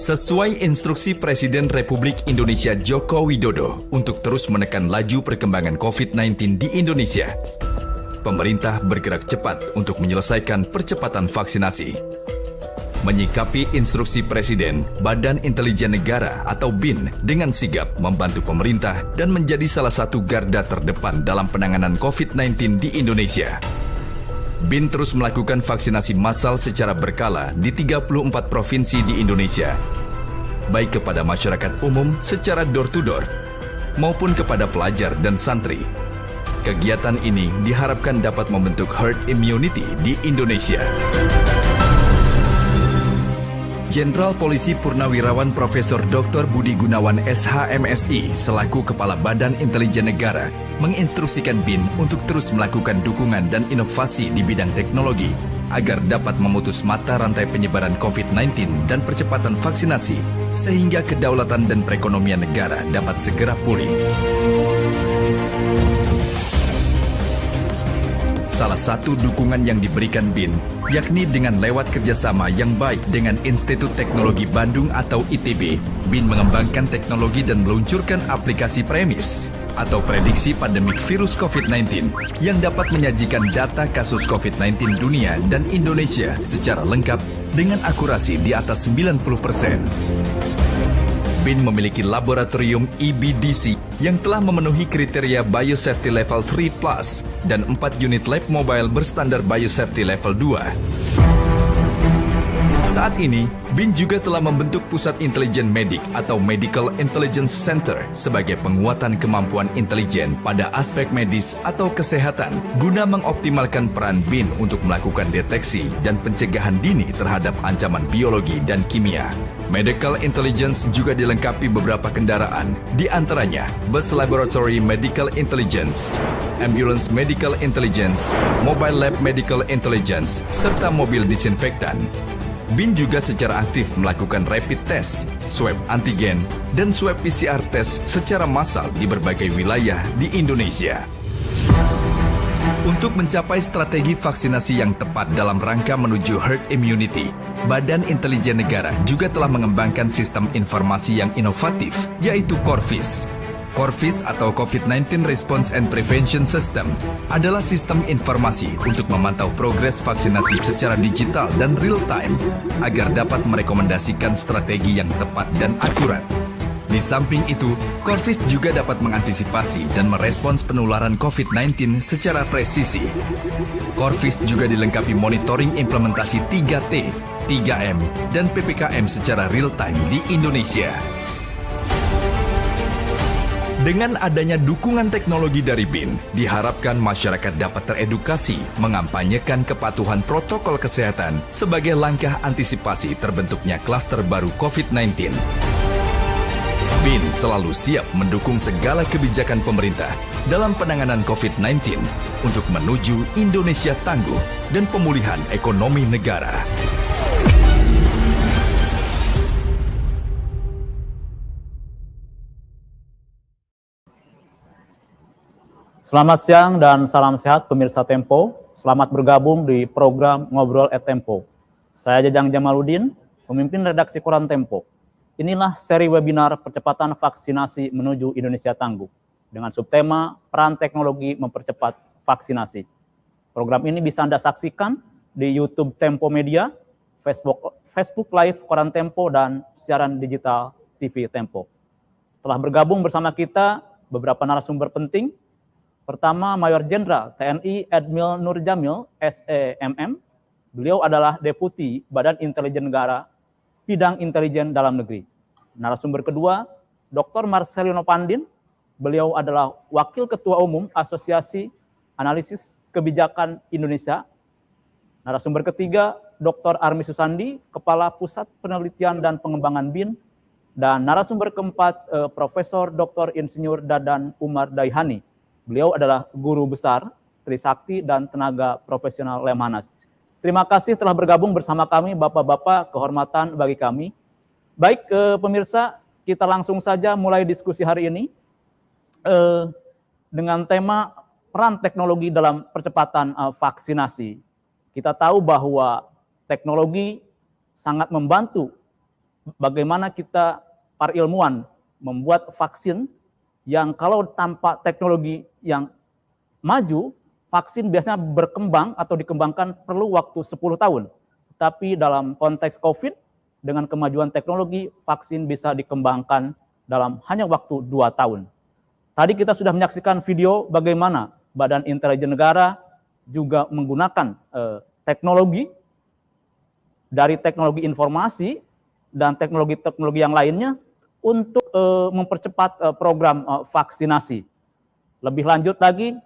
Sesuai instruksi Presiden Republik Indonesia Joko Widodo untuk terus menekan laju perkembangan COVID-19 di Indonesia, pemerintah bergerak cepat untuk menyelesaikan percepatan vaksinasi. Menyikapi instruksi Presiden, Badan Intelijen Negara atau BIN dengan sigap membantu pemerintah dan menjadi salah satu garda terdepan dalam penanganan COVID-19 di Indonesia. BIN terus melakukan vaksinasi massal secara berkala di 34 provinsi di Indonesia, baik kepada masyarakat umum secara door-to-door, maupun kepada pelajar dan santri. Kegiatan ini diharapkan dapat membentuk herd immunity di Indonesia. Jenderal Polisi Purnawirawan Profesor Dr. Budi Gunawan SH.MSI selaku Kepala Badan Intelijen Negara menginstruksikan BIN untuk terus melakukan dukungan dan inovasi di bidang teknologi agar dapat memutus mata rantai penyebaran COVID-19 dan percepatan vaksinasi sehingga kedaulatan dan perekonomian negara dapat segera pulih. Salah satu dukungan yang diberikan BIN yakni dengan lewat kerjasama yang baik dengan Institut Teknologi Bandung atau ITB, BIN mengembangkan teknologi dan meluncurkan aplikasi premis atau prediksi pandemik virus COVID-19 yang dapat menyajikan data kasus COVID-19 dunia dan Indonesia secara lengkap dengan akurasi di atas 90%. BIN memiliki laboratorium EBDC yang telah memenuhi kriteria Biosafety Level 3+ dan 4 unit lab mobile berstandar Biosafety Level 2. Saat ini, BIN juga telah membentuk Pusat Intelijen Medik atau Medical Intelligence Center sebagai penguatan kemampuan intelijen pada aspek medis atau kesehatan guna mengoptimalkan peran BIN untuk melakukan deteksi dan pencegahan dini terhadap ancaman biologi dan kimia. Medical Intelligence juga dilengkapi beberapa kendaraan, di antaranya Bus Laboratory Medical Intelligence, Ambulance Medical Intelligence, Mobile Lab Medical Intelligence, serta mobil disinfektan. BIN juga secara aktif melakukan rapid test, swab antigen, dan swab PCR test secara massal di berbagai wilayah di Indonesia. Untuk mencapai strategi vaksinasi yang tepat dalam rangka menuju herd immunity, Badan Intelijen Negara juga telah mengembangkan sistem informasi yang inovatif, yaitu Corvis. Corvis atau COVID-19 Response and Prevention System adalah sistem informasi untuk memantau progres vaksinasi secara digital dan real-time agar dapat merekomendasikan strategi yang tepat dan akurat. Di samping itu, Corvis juga dapat mengantisipasi dan merespons penularan COVID-19 secara presisi. Corvis juga dilengkapi monitoring implementasi 3T, 3M, dan PPKM secara real-time di Indonesia. Dengan adanya dukungan teknologi dari BIN, diharapkan masyarakat dapat teredukasi mengampanyekan kepatuhan protokol kesehatan sebagai langkah antisipasi terbentuknya klaster baru COVID-19. BIN selalu siap mendukung segala kebijakan pemerintah dalam penanganan COVID-19 untuk menuju Indonesia tangguh dan pemulihan ekonomi negara. Selamat siang dan salam sehat pemirsa Tempo. Selamat bergabung di program Ngobrol at Tempo. Saya Jajang Jamaludin, pemimpin redaksi Koran Tempo. Inilah seri webinar percepatan vaksinasi menuju Indonesia tangguh dengan subtema peran teknologi mempercepat vaksinasi. Program ini bisa Anda saksikan di YouTube Tempo Media, Facebook Live Koran Tempo, dan siaran digital TV Tempo. Telah bergabung bersama kita beberapa narasumber penting. Pertama, Mayor Jenderal TNI Edmil Nurjamil, SEMM. Beliau adalah Deputi Badan Intelijen Negara, Bidang Intelijen Dalam Negeri. Narasumber kedua, Dr. Marcelino Pandin. Beliau adalah Wakil Ketua Umum Asosiasi Analisis Kebijakan Indonesia. Narasumber ketiga, Dr. Armi Susandi, Kepala Pusat Penelitian dan Pengembangan BIN. Dan narasumber keempat, Profesor Dr. Insinyur Dadan Umar Daihani. Beliau adalah Guru Besar Trisakti dan Tenaga Profesional Lemhanas. Terima kasih telah bergabung bersama kami, Bapak-Bapak, kehormatan bagi kami. Baik, pemirsa, kita langsung saja mulai diskusi hari ini dengan tema peran teknologi dalam percepatan vaksinasi. Kita tahu bahwa teknologi sangat membantu bagaimana kita para ilmuwan membuat vaksin yang kalau tanpa teknologi yang maju, vaksin biasanya berkembang atau dikembangkan perlu waktu 10 tahun. Tapi dalam konteks COVID, dengan kemajuan teknologi, vaksin bisa dikembangkan dalam hanya waktu 2 tahun. Tadi kita sudah menyaksikan video bagaimana Badan Intelijen Negara juga menggunakan teknologi, dari teknologi informasi dan teknologi-teknologi yang lainnya untuk mempercepat program vaksinasi. Lebih lanjut lagi,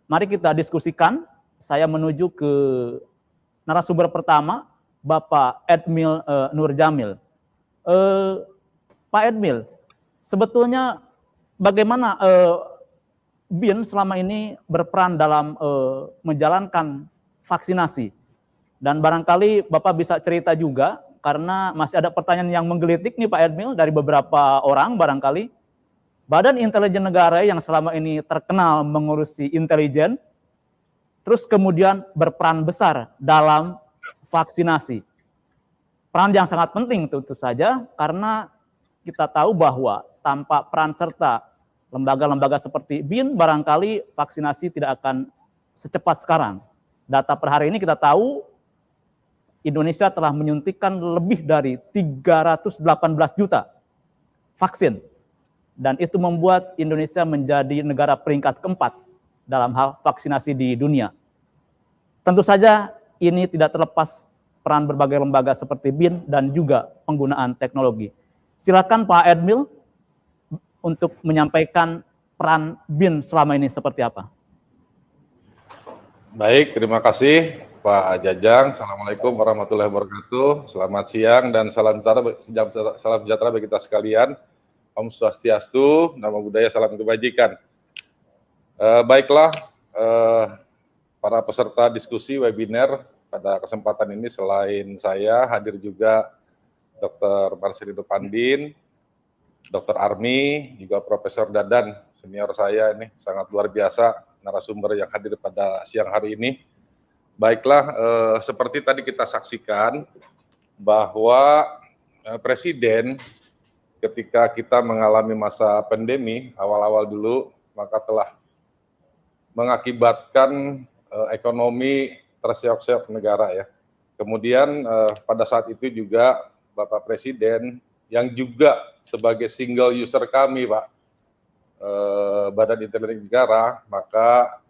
mari kita diskusikan. Saya menuju ke narasumber pertama, Bapak Edmil Nurjamil. Pak Edmil, sebetulnya bagaimana BIN selama ini berperan dalam menjalankan vaksinasi? Dan barangkali Bapak bisa cerita juga, karena masih ada pertanyaan yang menggelitik nih Pak Edmil dari beberapa orang barangkali. Badan Intelijen Negara yang selama ini terkenal mengurusi intelijen, terus kemudian berperan besar dalam vaksinasi. Peran yang sangat penting tentu saja, karena kita tahu bahwa tanpa peran serta lembaga-lembaga seperti BIN, barangkali vaksinasi tidak akan secepat sekarang. Data per hari ini kita tahu, Indonesia telah menyuntikkan lebih dari 318 juta vaksin. Dan itu membuat Indonesia menjadi negara peringkat keempat dalam hal vaksinasi di dunia. Tentu saja ini tidak terlepas peran berbagai lembaga seperti BIN dan juga penggunaan teknologi. Silakan Pak Edmil untuk menyampaikan peran BIN selama ini seperti apa. Baik, terima kasih Pak Jajang. Assalamualaikum warahmatullahi wabarakatuh. Selamat siang dan salam sejahtera bagi kita sekalian. Om Swastiastu, Namo Buddhaya, salam kebajikan. Baiklah, para peserta diskusi webinar pada kesempatan ini selain saya hadir juga Dr. Marcelino Pandin, Dr. Armi, juga Profesor Dadan, senior saya ini sangat luar biasa narasumber yang hadir pada siang hari ini. Baiklah, seperti tadi kita saksikan bahwa Presiden ketika kita mengalami masa pandemi awal-awal dulu, maka telah mengakibatkan ekonomi terseok-seok negara ya. Kemudian pada saat itu juga Bapak Presiden yang juga sebagai single user kami Pak, Badan Intelijen Negara, maka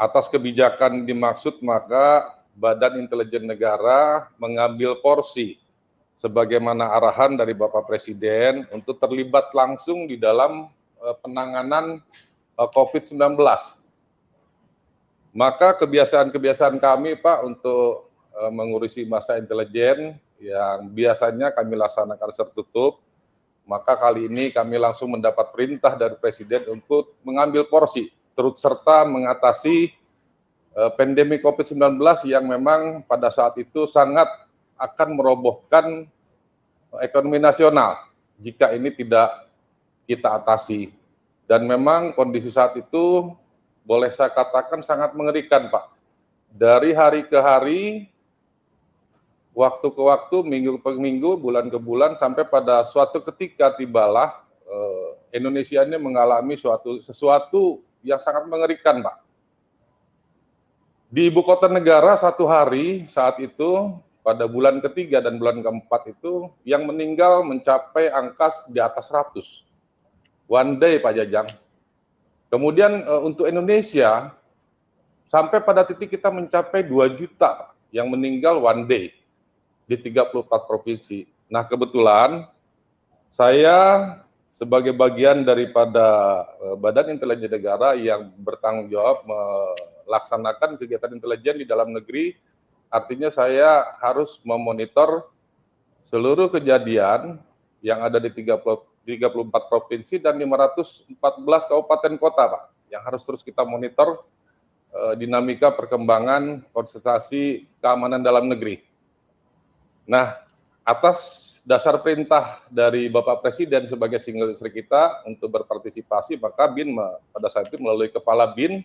atas kebijakan dimaksud maka Badan Intelijen Negara mengambil porsi sebagaimana arahan dari Bapak Presiden untuk terlibat langsung di dalam penanganan COVID-19. Maka kebiasaan-kebiasaan kami Pak untuk mengurusi masa intelijen yang biasanya kami laksanakan tertutup, maka kali ini kami langsung mendapat perintah dari Presiden untuk mengambil porsi turut serta mengatasi pandemi COVID-19 yang memang pada saat itu sangat akan merobohkan ekonomi nasional jika ini tidak kita atasi. Dan memang kondisi saat itu boleh saya katakan sangat mengerikan Pak. Dari hari ke hari, waktu ke waktu, minggu ke minggu, bulan ke bulan, sampai pada suatu ketika tibalah Indonesia ini mengalami sesuatu yang sangat mengerikan Pak. Di ibu kota negara satu hari saat itu pada bulan ketiga dan bulan keempat itu yang meninggal mencapai angka di atas 100. One day Pak Jajang. Kemudian untuk Indonesia sampai pada titik kita mencapai 2 juta yang meninggal one day di 34 provinsi. Nah kebetulan saya sebagai bagian daripada Badan Intelijen Negara yang bertanggung jawab melaksanakan kegiatan intelijen di dalam negeri, artinya saya harus memonitor seluruh kejadian yang ada di 34 provinsi dan 514 kabupaten kota, Pak, yang harus terus kita monitor dinamika perkembangan konsentrasi keamanan dalam negeri. Nah, atas dasar perintah dari Bapak Presiden sebagai single user kita untuk berpartisipasi, maka BIN pada saat itu melalui Kepala BIN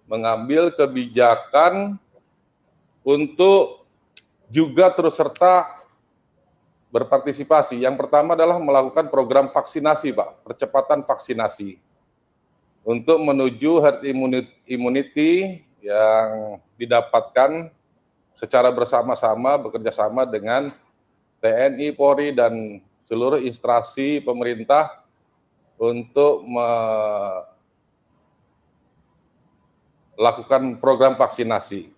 mengambil kebijakan untuk juga terus serta berpartisipasi. Yang pertama adalah melakukan program vaksinasi, Pak, percepatan vaksinasi untuk menuju herd immunity yang didapatkan secara bersama-sama, bekerjasama dengan TNI, Polri, dan seluruh instansi pemerintah untuk melakukan program vaksinasi.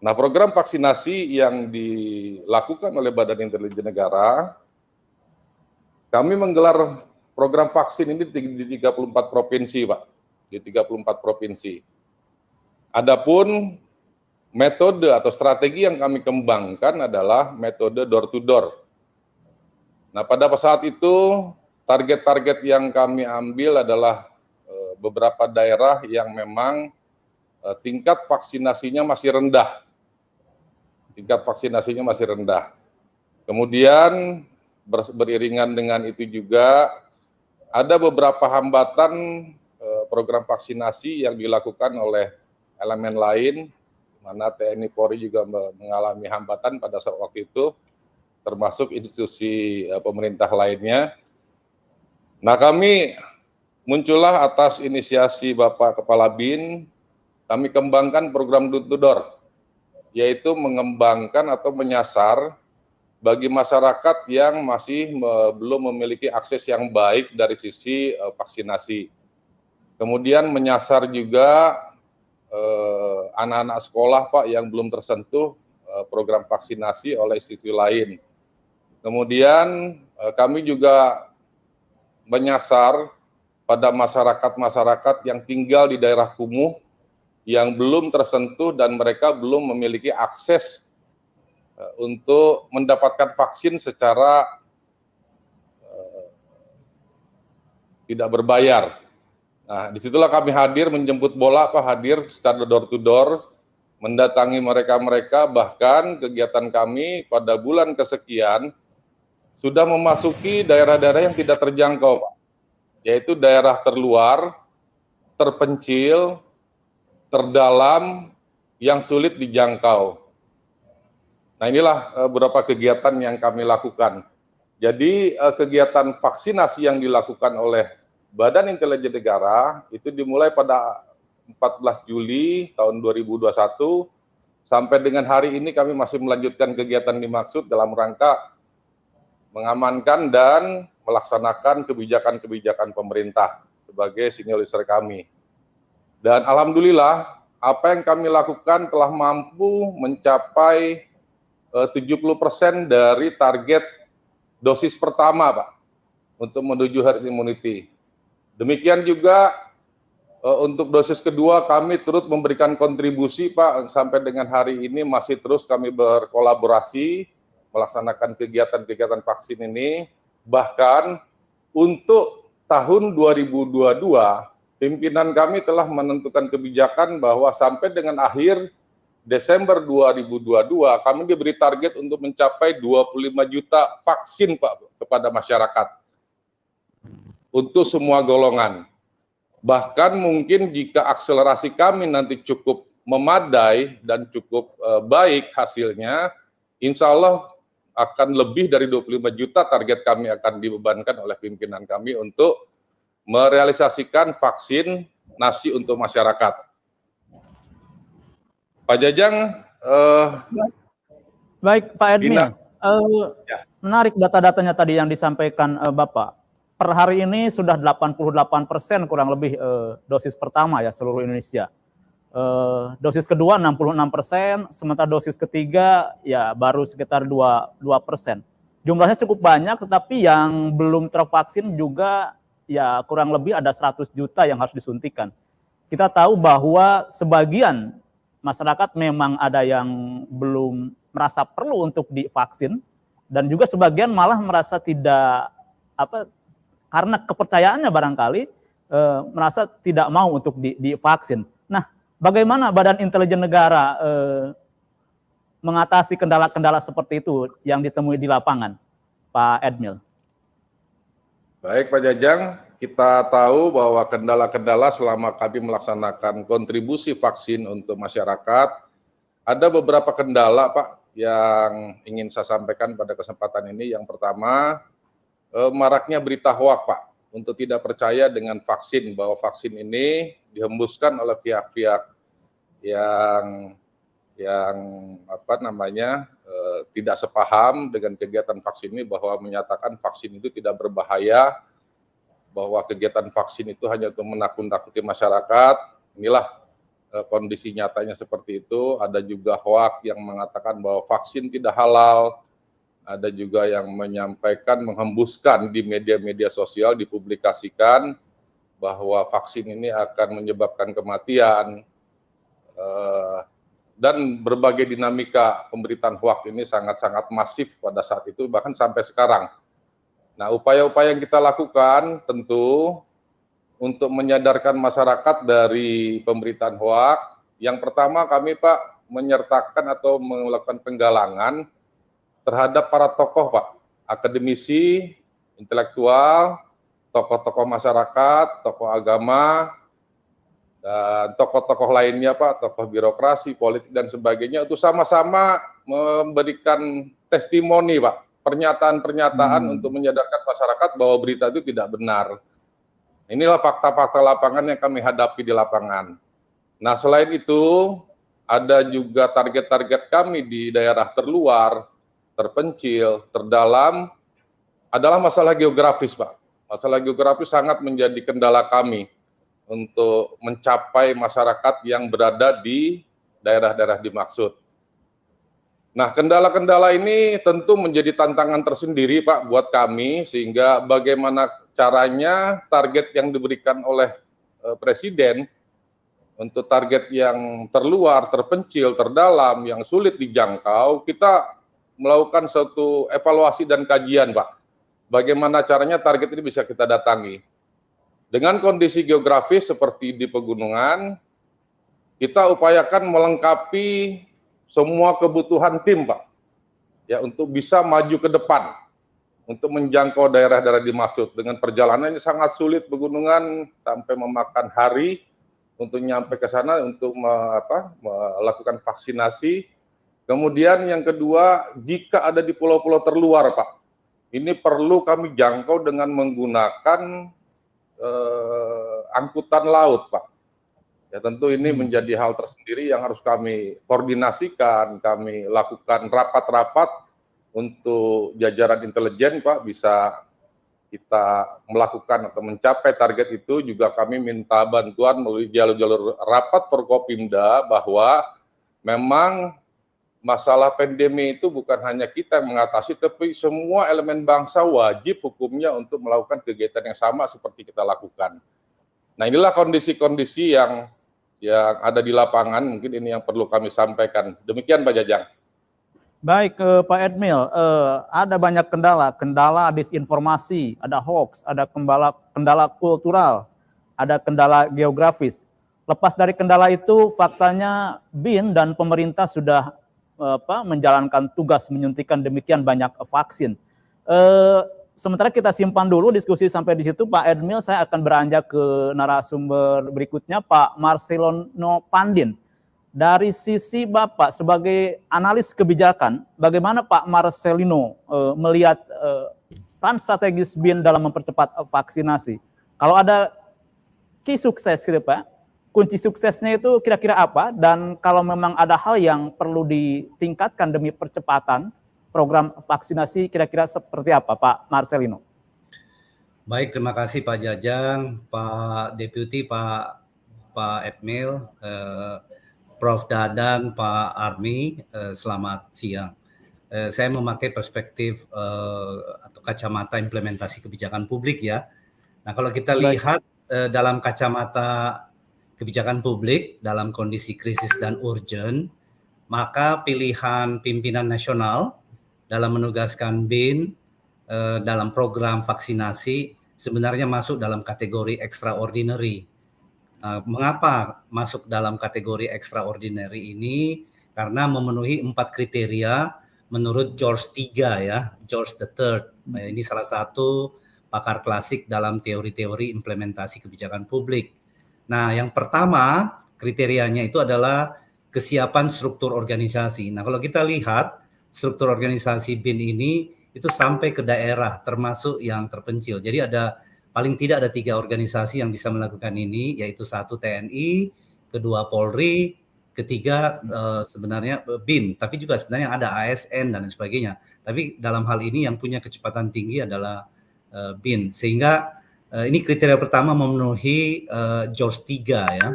Nah, program vaksinasi yang dilakukan oleh Badan Intelijen Negara, kami menggelar program vaksin ini di 34 provinsi, Pak. Di 34 provinsi. Adapun metode atau strategi yang kami kembangkan adalah metode door to door. Nah, pada saat itu target-target yang kami ambil adalah beberapa daerah yang memang tingkat vaksinasinya masih rendah. Kemudian beriringan dengan itu juga ada beberapa hambatan program vaksinasi yang dilakukan oleh elemen lain, mana TNI Polri juga mengalami hambatan pada saat waktu itu, termasuk institusi pemerintah lainnya. Nah, kami muncullah atas inisiasi Bapak Kepala BIN, kami kembangkan program door to door, yaitu mengembangkan atau menyasar bagi masyarakat yang masih belum memiliki akses yang baik dari sisi vaksinasi. Kemudian menyasar juga anak-anak sekolah, Pak, yang belum tersentuh program vaksinasi oleh institusi lain. Kemudian kami juga menyasar pada masyarakat-masyarakat yang tinggal di daerah kumuh, yang belum tersentuh dan mereka belum memiliki akses untuk mendapatkan vaksin secara tidak berbayar. Nah, disitulah kami hadir menjemput bola, Pak, hadir secara door to door, mendatangi mereka-mereka, bahkan kegiatan kami pada bulan kesekian sudah memasuki daerah-daerah yang tidak terjangkau, Pak, yaitu daerah terluar, terpencil, terdalam, yang sulit dijangkau. Nah, inilah beberapa kegiatan yang kami lakukan. Jadi kegiatan vaksinasi yang dilakukan oleh Badan Intelijen Negara itu dimulai pada 14 Juli tahun 2021, sampai dengan hari ini kami masih melanjutkan kegiatan dimaksud dalam rangka mengamankan dan melaksanakan kebijakan-kebijakan pemerintah sebagai signature kami. Dan alhamdulillah, apa yang kami lakukan telah mampu mencapai 70% dari target dosis pertama, Pak, untuk menuju herd immunity. Demikian juga untuk dosis kedua kami turut memberikan kontribusi, Pak, sampai dengan hari ini masih terus kami berkolaborasi melaksanakan kegiatan-kegiatan vaksin ini. Bahkan untuk tahun 2022, pimpinan kami telah menentukan kebijakan bahwa sampai dengan akhir Desember 2022 kami diberi target untuk mencapai 25 juta vaksin, Pak, kepada masyarakat untuk semua golongan. Bahkan mungkin jika akselerasi kami nanti cukup memadai dan cukup baik hasilnya, insya Allah akan lebih dari 25 juta target kami akan dibebankan oleh pimpinan kami untuk merealisasikan vaksin nasi untuk masyarakat. Pak Jajang, baik Pak Edmil, menarik data-datanya tadi yang disampaikan Bapak. Per hari ini sudah 88% kurang lebih dosis pertama ya seluruh Indonesia. Dosis kedua 66%, sementara dosis ketiga ya baru sekitar 2%. Jumlahnya cukup banyak, tetapi yang belum tervaksin juga ya kurang lebih ada 100 juta yang harus disuntikan. Kita tahu bahwa sebagian masyarakat memang ada yang belum merasa perlu untuk divaksin, dan juga sebagian malah merasa tidak karena kepercayaannya barangkali merasa tidak mau untuk divaksin. Nah, bagaimana Badan Intelijen Negara mengatasi kendala-kendala seperti itu yang ditemui di lapangan, Pak Edmil? Baik Pak Jajang, kita tahu bahwa kendala-kendala selama kami melaksanakan kontribusi vaksin untuk masyarakat, ada beberapa kendala, Pak, yang ingin saya sampaikan pada kesempatan ini. Yang pertama, maraknya berita hoak, Pak, untuk tidak percaya dengan vaksin, bahwa vaksin ini dihembuskan oleh pihak-pihak yang tidak sepaham dengan kegiatan vaksin ini, bahwa menyatakan vaksin itu tidak berbahaya, bahwa kegiatan vaksin itu hanya untuk menakut-nakuti masyarakat. Inilah kondisi nyatanya seperti itu. Ada juga hoak yang mengatakan bahwa vaksin tidak halal. Ada juga yang menyampaikan, menghembuskan di media-media sosial, dipublikasikan bahwa vaksin ini akan menyebabkan kematian. Dan berbagai dinamika pemberitaan hoak ini sangat-sangat masif pada saat itu, bahkan sampai sekarang. Nah, upaya-upaya yang kita lakukan tentu untuk menyadarkan masyarakat dari pemberitaan hoak. Yang pertama, kami, Pak, menyertakan atau melakukan penggalangan terhadap para tokoh, Pak, akademisi, intelektual, tokoh-tokoh masyarakat, tokoh agama, dan tokoh-tokoh lainnya, Pak, tokoh birokrasi, politik, dan sebagainya, itu sama-sama memberikan testimoni, Pak, pernyataan-pernyataan untuk menyadarkan masyarakat bahwa berita itu tidak benar. Inilah fakta-fakta lapangan yang kami hadapi di lapangan. Nah, selain itu, ada juga target-target kami di daerah terluar, terpencil, terdalam, adalah masalah geografis, Pak. Masalah geografis sangat menjadi kendala kami untuk mencapai masyarakat yang berada di daerah-daerah dimaksud. Nah, kendala-kendala ini tentu menjadi tantangan tersendiri, Pak, buat kami, sehingga bagaimana caranya target yang diberikan oleh Presiden untuk target yang terluar, terpencil, terdalam, yang sulit dijangkau, kita melakukan suatu evaluasi dan kajian, Pak. Bagaimana caranya target ini bisa kita datangi. Dengan kondisi geografis seperti di pegunungan, kita upayakan melengkapi semua kebutuhan tim, Pak, ya, untuk bisa maju ke depan, untuk menjangkau daerah-daerah dimaksud. Dengan perjalanannya sangat sulit, pegunungan sampai memakan hari untuk nyampe ke sana untuk melakukan vaksinasi. Kemudian yang kedua, jika ada di pulau-pulau terluar, Pak, ini perlu kami jangkau dengan menggunakan angkutan laut, Pak. Ya, tentu ini menjadi hal tersendiri yang harus kami koordinasikan, kami lakukan rapat-rapat untuk jajaran intelijen, Pak, bisa kita melakukan atau mencapai target itu. Juga kami minta bantuan melalui jalur-jalur rapat Forkopimda bahwa memang masalah pandemi itu bukan hanya kita yang mengatasi, tapi semua elemen bangsa wajib hukumnya untuk melakukan kegiatan yang sama seperti kita lakukan. Nah, inilah kondisi-kondisi yang ada di lapangan, mungkin ini yang perlu kami sampaikan. Demikian, Pak Jajang. Baik, Pak Edmil, ada banyak kendala disinformasi, ada hoax, ada kendala kultural, ada kendala geografis. Lepas dari kendala itu, faktanya BIN dan pemerintah sudah menjalankan tugas menyuntikkan demikian banyak vaksin. Sementara kita simpan dulu diskusi sampai di situ, Pak Edmil, saya akan beranjak ke narasumber berikutnya, Pak Marcelino Pandin. Dari sisi Bapak sebagai analis kebijakan, bagaimana Pak Marcelino melihat peran strategis BIN dalam mempercepat vaksinasi? Kalau ada key sukses gitu, Pak, kunci suksesnya itu kira-kira apa? Dan kalau memang ada hal yang perlu ditingkatkan demi percepatan program vaksinasi, kira-kira seperti apa, Pak Marcelino? Baik, terima kasih Pak Jajang, Pak Deputi, Pak Edmil, Prof. Dadan, Pak Armi, selamat siang. Saya memakai perspektif atau kacamata implementasi kebijakan publik ya. Nah, kalau kita lihat dalam kacamata kebijakan publik dalam kondisi krisis dan urgent, maka pilihan pimpinan nasional dalam menugaskan BIN dalam program vaksinasi sebenarnya masuk dalam kategori extraordinary. Mengapa masuk dalam kategori extraordinary ini? Karena memenuhi 4 kriteria menurut George III ya, George III. Nah, ini salah satu pakar klasik dalam teori-teori implementasi kebijakan publik. Nah, yang pertama kriterianya itu adalah kesiapan struktur organisasi. Nah, kalau kita lihat struktur organisasi BIN ini itu sampai ke daerah, termasuk yang terpencil. Jadi paling tidak ada 3 organisasi yang bisa melakukan ini, yaitu 1 TNI, kedua Polri, ketiga sebenarnya BIN, tapi juga sebenarnya ada ASN dan lain sebagainya. Tapi dalam hal ini yang punya kecepatan tinggi adalah BIN, sehingga ini kriteria pertama memenuhi JORS 3 ya,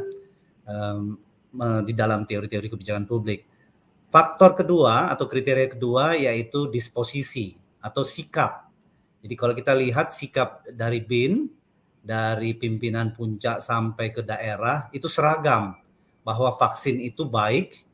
di dalam teori-teori kebijakan publik. Faktor kedua atau kriteria kedua yaitu disposisi atau sikap. Jadi kalau kita lihat sikap dari BIN, dari pimpinan puncak sampai ke daerah itu seragam, bahwa vaksin itu baik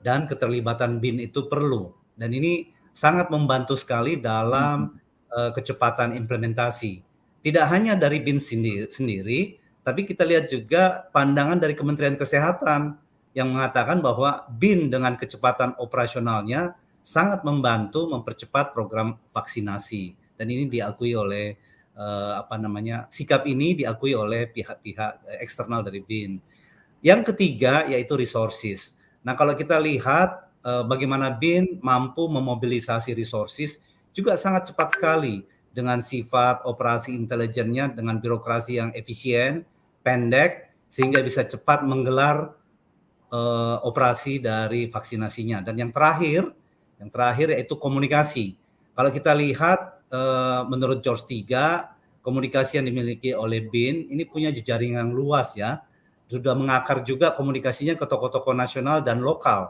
dan keterlibatan BIN itu perlu. Dan ini sangat membantu sekali dalam kecepatan implementasi. Tidak hanya dari BIN sendiri, tapi kita lihat juga pandangan dari Kementerian Kesehatan yang mengatakan bahwa BIN dengan kecepatan operasionalnya sangat membantu mempercepat program vaksinasi. Dan ini diakui oleh sikap ini diakui oleh pihak-pihak eksternal dari BIN. Yang ketiga yaitu resources. Nah, kalau kita lihat bagaimana BIN mampu memobilisasi resources juga sangat cepat sekali dengan sifat operasi intelijennya, dengan birokrasi yang efisien, pendek, sehingga bisa cepat menggelar operasi dari vaksinasinya. Dan yang terakhir yaitu komunikasi. Kalau kita lihat menurut JORS 3, komunikasi yang dimiliki oleh BIN ini punya jejaring yang luas ya. Sudah mengakar juga komunikasinya ke tokoh-tokoh nasional dan lokal.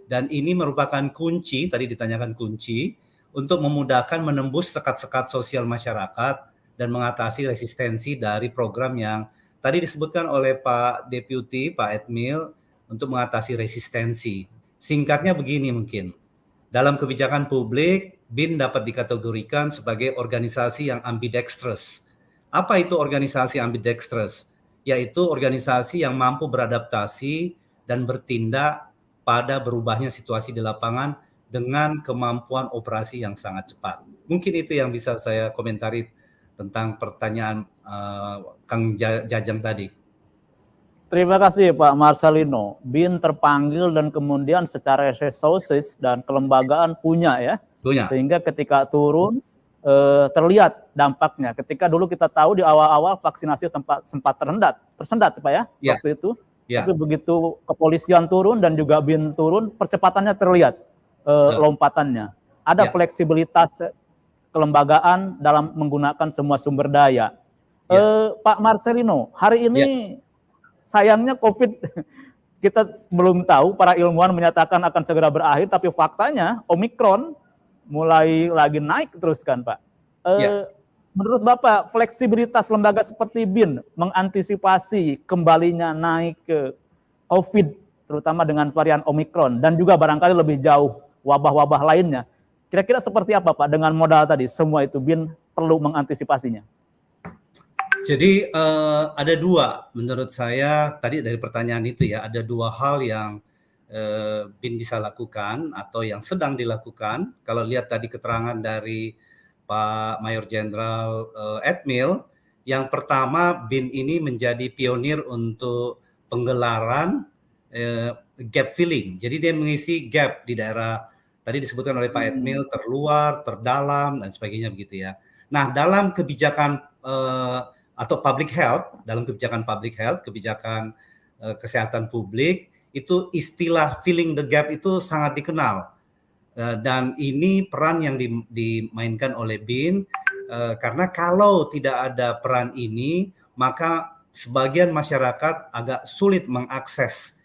Dan ini merupakan kunci, tadi ditanyakan kunci, untuk memudahkan menembus sekat-sekat sosial masyarakat dan mengatasi resistensi dari program yang tadi disebutkan oleh Pak Deputi, Pak Edmil, untuk mengatasi resistensi. Singkatnya begini mungkin, dalam kebijakan publik, BIN dapat dikategorikan sebagai organisasi yang ambidextrous. Apa itu organisasi ambidextrous? Yaitu organisasi yang mampu beradaptasi dan bertindak pada berubahnya situasi di lapangan dengan kemampuan operasi yang sangat cepat. Mungkin itu yang bisa saya komentari tentang pertanyaan Kang Jajang tadi. Terima kasih Pak Marcelino. BIN terpanggil dan kemudian secara resources dan kelembagaan punya ya. Sehingga ketika turun terlihat dampaknya. Ketika dulu kita tahu di awal-awal vaksinasi sempat tersendat Pak ya, waktu itu. Tapi begitu kepolisian turun dan juga BIN turun, percepatannya terlihat lompatannya. Ada fleksibilitas kelembagaan dalam menggunakan semua sumber daya. Pak Marcelino, hari ini sayangnya COVID kita belum tahu, para ilmuwan menyatakan akan segera berakhir, tapi faktanya Omikron mulai lagi naik terus kan Pak. Menurut Bapak, fleksibilitas lembaga seperti BIN mengantisipasi kembalinya naik ke COVID, terutama dengan varian Omikron, dan juga barangkali lebih jauh wabah-wabah lainnya. Kira-kira seperti apa Pak dengan modal tadi? Semua itu BIN perlu mengantisipasinya. Jadi ada 2 menurut saya tadi dari pertanyaan itu ya, ada 2 hal yang BIN bisa lakukan atau yang sedang dilakukan. Kalau lihat tadi keterangan dari Pak Mayor Jenderal Edmil, yang pertama BIN ini menjadi pionir untuk penggelaran gap filling. Jadi dia mengisi gap di daerah tadi disebutkan oleh Pak Edmil, terluar, terdalam dan sebagainya begitu ya. Nah, dalam kebijakan atau public health, dalam kebijakan public health, kebijakan kesehatan publik, itu istilah filling the gap itu sangat dikenal. Dan ini peran yang dimainkan oleh BIN, karena kalau tidak ada peran ini, maka sebagian masyarakat agak sulit mengakses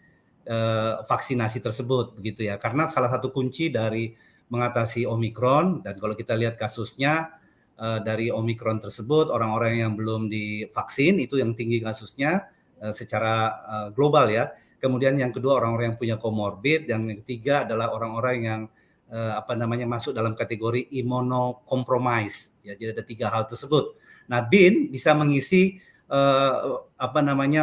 vaksinasi tersebut, begitu ya. Karena salah satu kunci dari mengatasi Omikron, dan kalau kita lihat kasusnya, dari Omikron tersebut, orang-orang yang belum divaksin itu yang tinggi kasusnya secara global ya. Kemudian yang kedua orang-orang yang punya komorbid, yang ketiga adalah orang-orang yang masuk dalam kategori immunocompromised ya. Jadi ada 3 hal tersebut. Nah, BIN bisa mengisi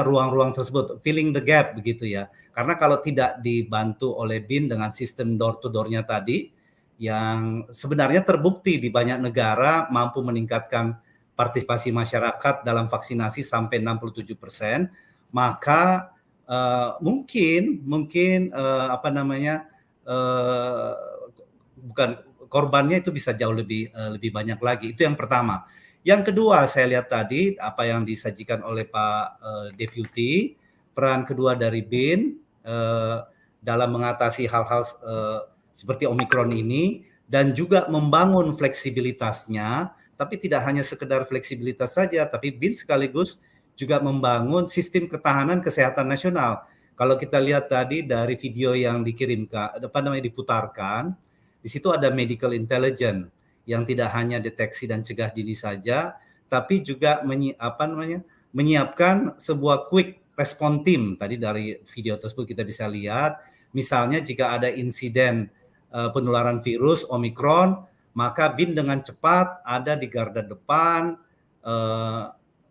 ruang-ruang tersebut, filling the gap begitu ya. Karena kalau tidak dibantu oleh BIN dengan sistem door to door-nya tadi, yang sebenarnya terbukti di banyak negara mampu meningkatkan partisipasi masyarakat dalam vaksinasi sampai 67%, maka bukan korbannya itu bisa jauh lebih banyak lagi. Itu yang pertama. Yang kedua, saya lihat tadi apa yang disajikan oleh Pak Deputy, peran kedua dari BIN dalam mengatasi hal-hal seperti Omikron ini, dan juga membangun fleksibilitasnya, tapi tidak hanya sekedar fleksibilitas saja, tapi BIN sekaligus juga membangun sistem ketahanan kesehatan nasional. Kalau kita lihat tadi dari video yang dikirimkan, diputarkan, di situ ada medical intelligence yang tidak hanya deteksi dan cegah dini saja, tapi juga menyiapkan sebuah quick response team. Tadi dari video tersebut kita bisa lihat, misalnya jika ada insiden penularan virus Omikron, maka BIN dengan cepat ada di garda depan,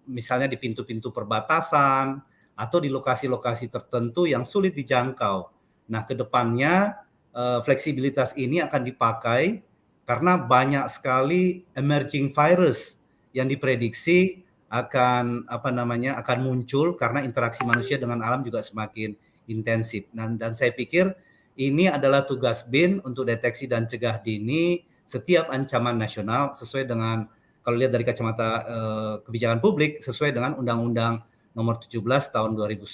misalnya di pintu-pintu perbatasan, atau di lokasi-lokasi tertentu yang sulit dijangkau. Nah, ke depannya fleksibilitas ini akan dipakai karena banyak sekali emerging virus yang diprediksi akan akan muncul karena interaksi manusia dengan alam juga semakin intensif. Dan saya pikir ini adalah tugas BIN untuk deteksi dan cegah dini setiap ancaman nasional sesuai dengan, kalau lihat dari kacamata kebijakan publik, sesuai dengan Undang-Undang Nomor 17 Tahun 2011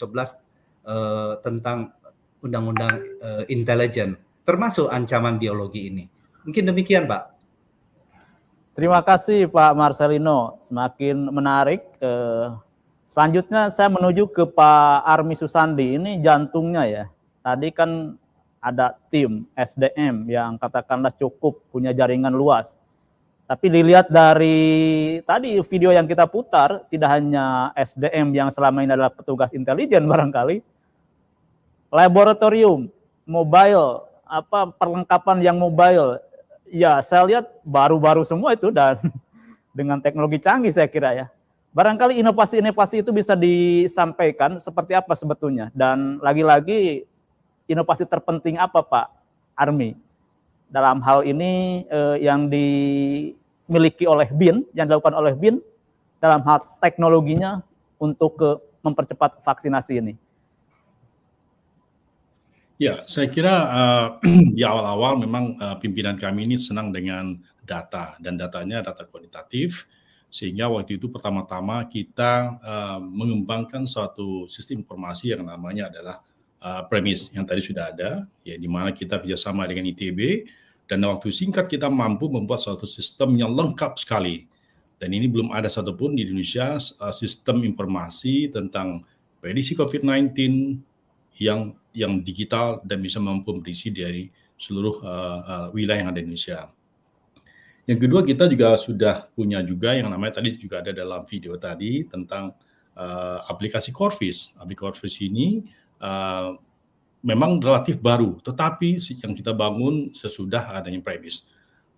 tentang Undang-Undang Intelijen, termasuk ancaman biologi ini. Mungkin demikian, Pak. Terima kasih Pak Marcelino, semakin menarik. Selanjutnya saya menuju ke Pak Army Susandi, ini jantungnya ya. Tadi kan ada tim SDM yang katakanlah cukup punya jaringan luas. Tapi dilihat dari tadi video yang kita putar, tidak hanya SDM yang selama ini adalah petugas intelijen barangkali, laboratorium, mobile, perlengkapan yang mobile, ya saya lihat baru-baru semua itu dan dengan teknologi canggih saya kira ya. Barangkali inovasi-inovasi itu bisa disampaikan seperti apa sebetulnya, dan lagi-lagi inovasi terpenting apa Pak Army dalam hal ini yang dimiliki oleh BIN, yang dilakukan oleh BIN dalam hal teknologinya untuk mempercepat vaksinasi ini? Ya, saya kira di awal-awal memang pimpinan kami ini senang dengan data, dan datanya data kualitatif, sehingga waktu itu pertama-tama kita mengembangkan suatu sistem informasi yang namanya adalah premis yang tadi sudah ada, ya, di mana kita kerjasama dengan ITB, dan waktu singkat kita mampu membuat suatu sistem yang lengkap sekali. Dan ini belum ada satupun di Indonesia sistem informasi tentang prediksi COVID-19 yang digital dan bisa mampu berisi dari seluruh wilayah yang ada di Indonesia. Yang kedua, kita juga sudah punya juga yang namanya tadi juga ada dalam video tadi tentang aplikasi Corvis. Aplikasi Corvis ini memang relatif baru, tetapi yang kita bangun sesudah adanya premis.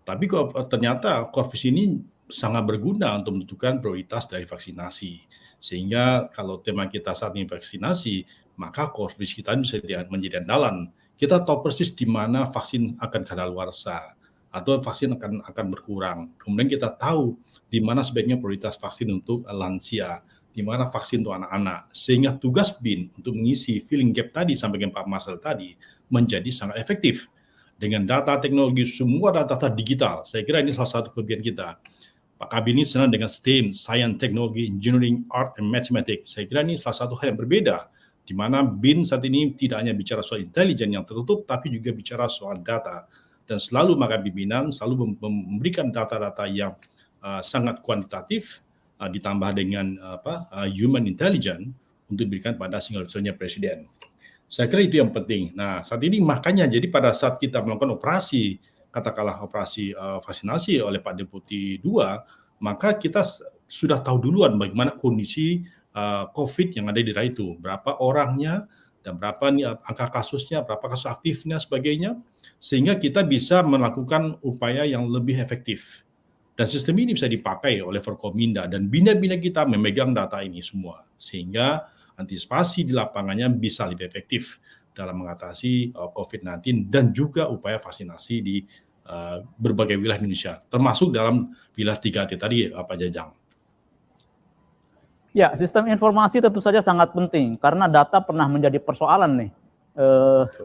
Tapi ternyata Corvis ini sangat berguna untuk menentukan prioritas dari vaksinasi. Sehingga kalau tema kita saat ini vaksinasi, maka Corvis kita bisa menjadi andalan. Kita tahu persis di mana vaksin akan kadaluarsa atau vaksin akan berkurang. Kemudian kita tahu di mana sebaiknya prioritas vaksin untuk lansia, di mana vaksin untuk anak-anak, sehingga tugas BIN untuk mengisi filling gap tadi sampaikan Pak Marcel tadi menjadi sangat efektif dengan data teknologi, semua data digital. Saya kira ini salah satu kelebihan kita. Pak Kabin ini senang dengan STEM, Science, Technology, Engineering, Art, and Mathematics. Saya kira ini salah satu hal yang berbeda, di mana BIN saat ini tidak hanya bicara soal intelijen yang tertutup, tapi juga bicara soal data. Dan selalu maka pimpinan selalu memberikan data-data yang sangat kuantitatif, ditambah dengan human intelligence untuk diberikan pada signaturnya presiden. Saya kira itu yang penting. Nah, saat ini makanya jadi pada saat kita melakukan operasi, katakanlah operasi vaksinasi oleh Pak Deputi 2, maka kita sudah tahu duluan bagaimana kondisi COVID yang ada di daerah itu, berapa orangnya dan berapa angka kasusnya, berapa kasus aktifnya, sebagainya, sehingga kita bisa melakukan upaya yang lebih efektif. Dan sistem ini bisa dipakai oleh Forkominda dan bina-bina kita memegang data ini semua, sehingga antisipasi di lapangannya bisa lebih efektif dalam mengatasi COVID-19 dan juga upaya vaksinasi di berbagai wilayah Indonesia, termasuk dalam wilayah 3T tadi, Pak Jajang. Ya, sistem informasi tentu saja sangat penting karena data pernah menjadi persoalan nih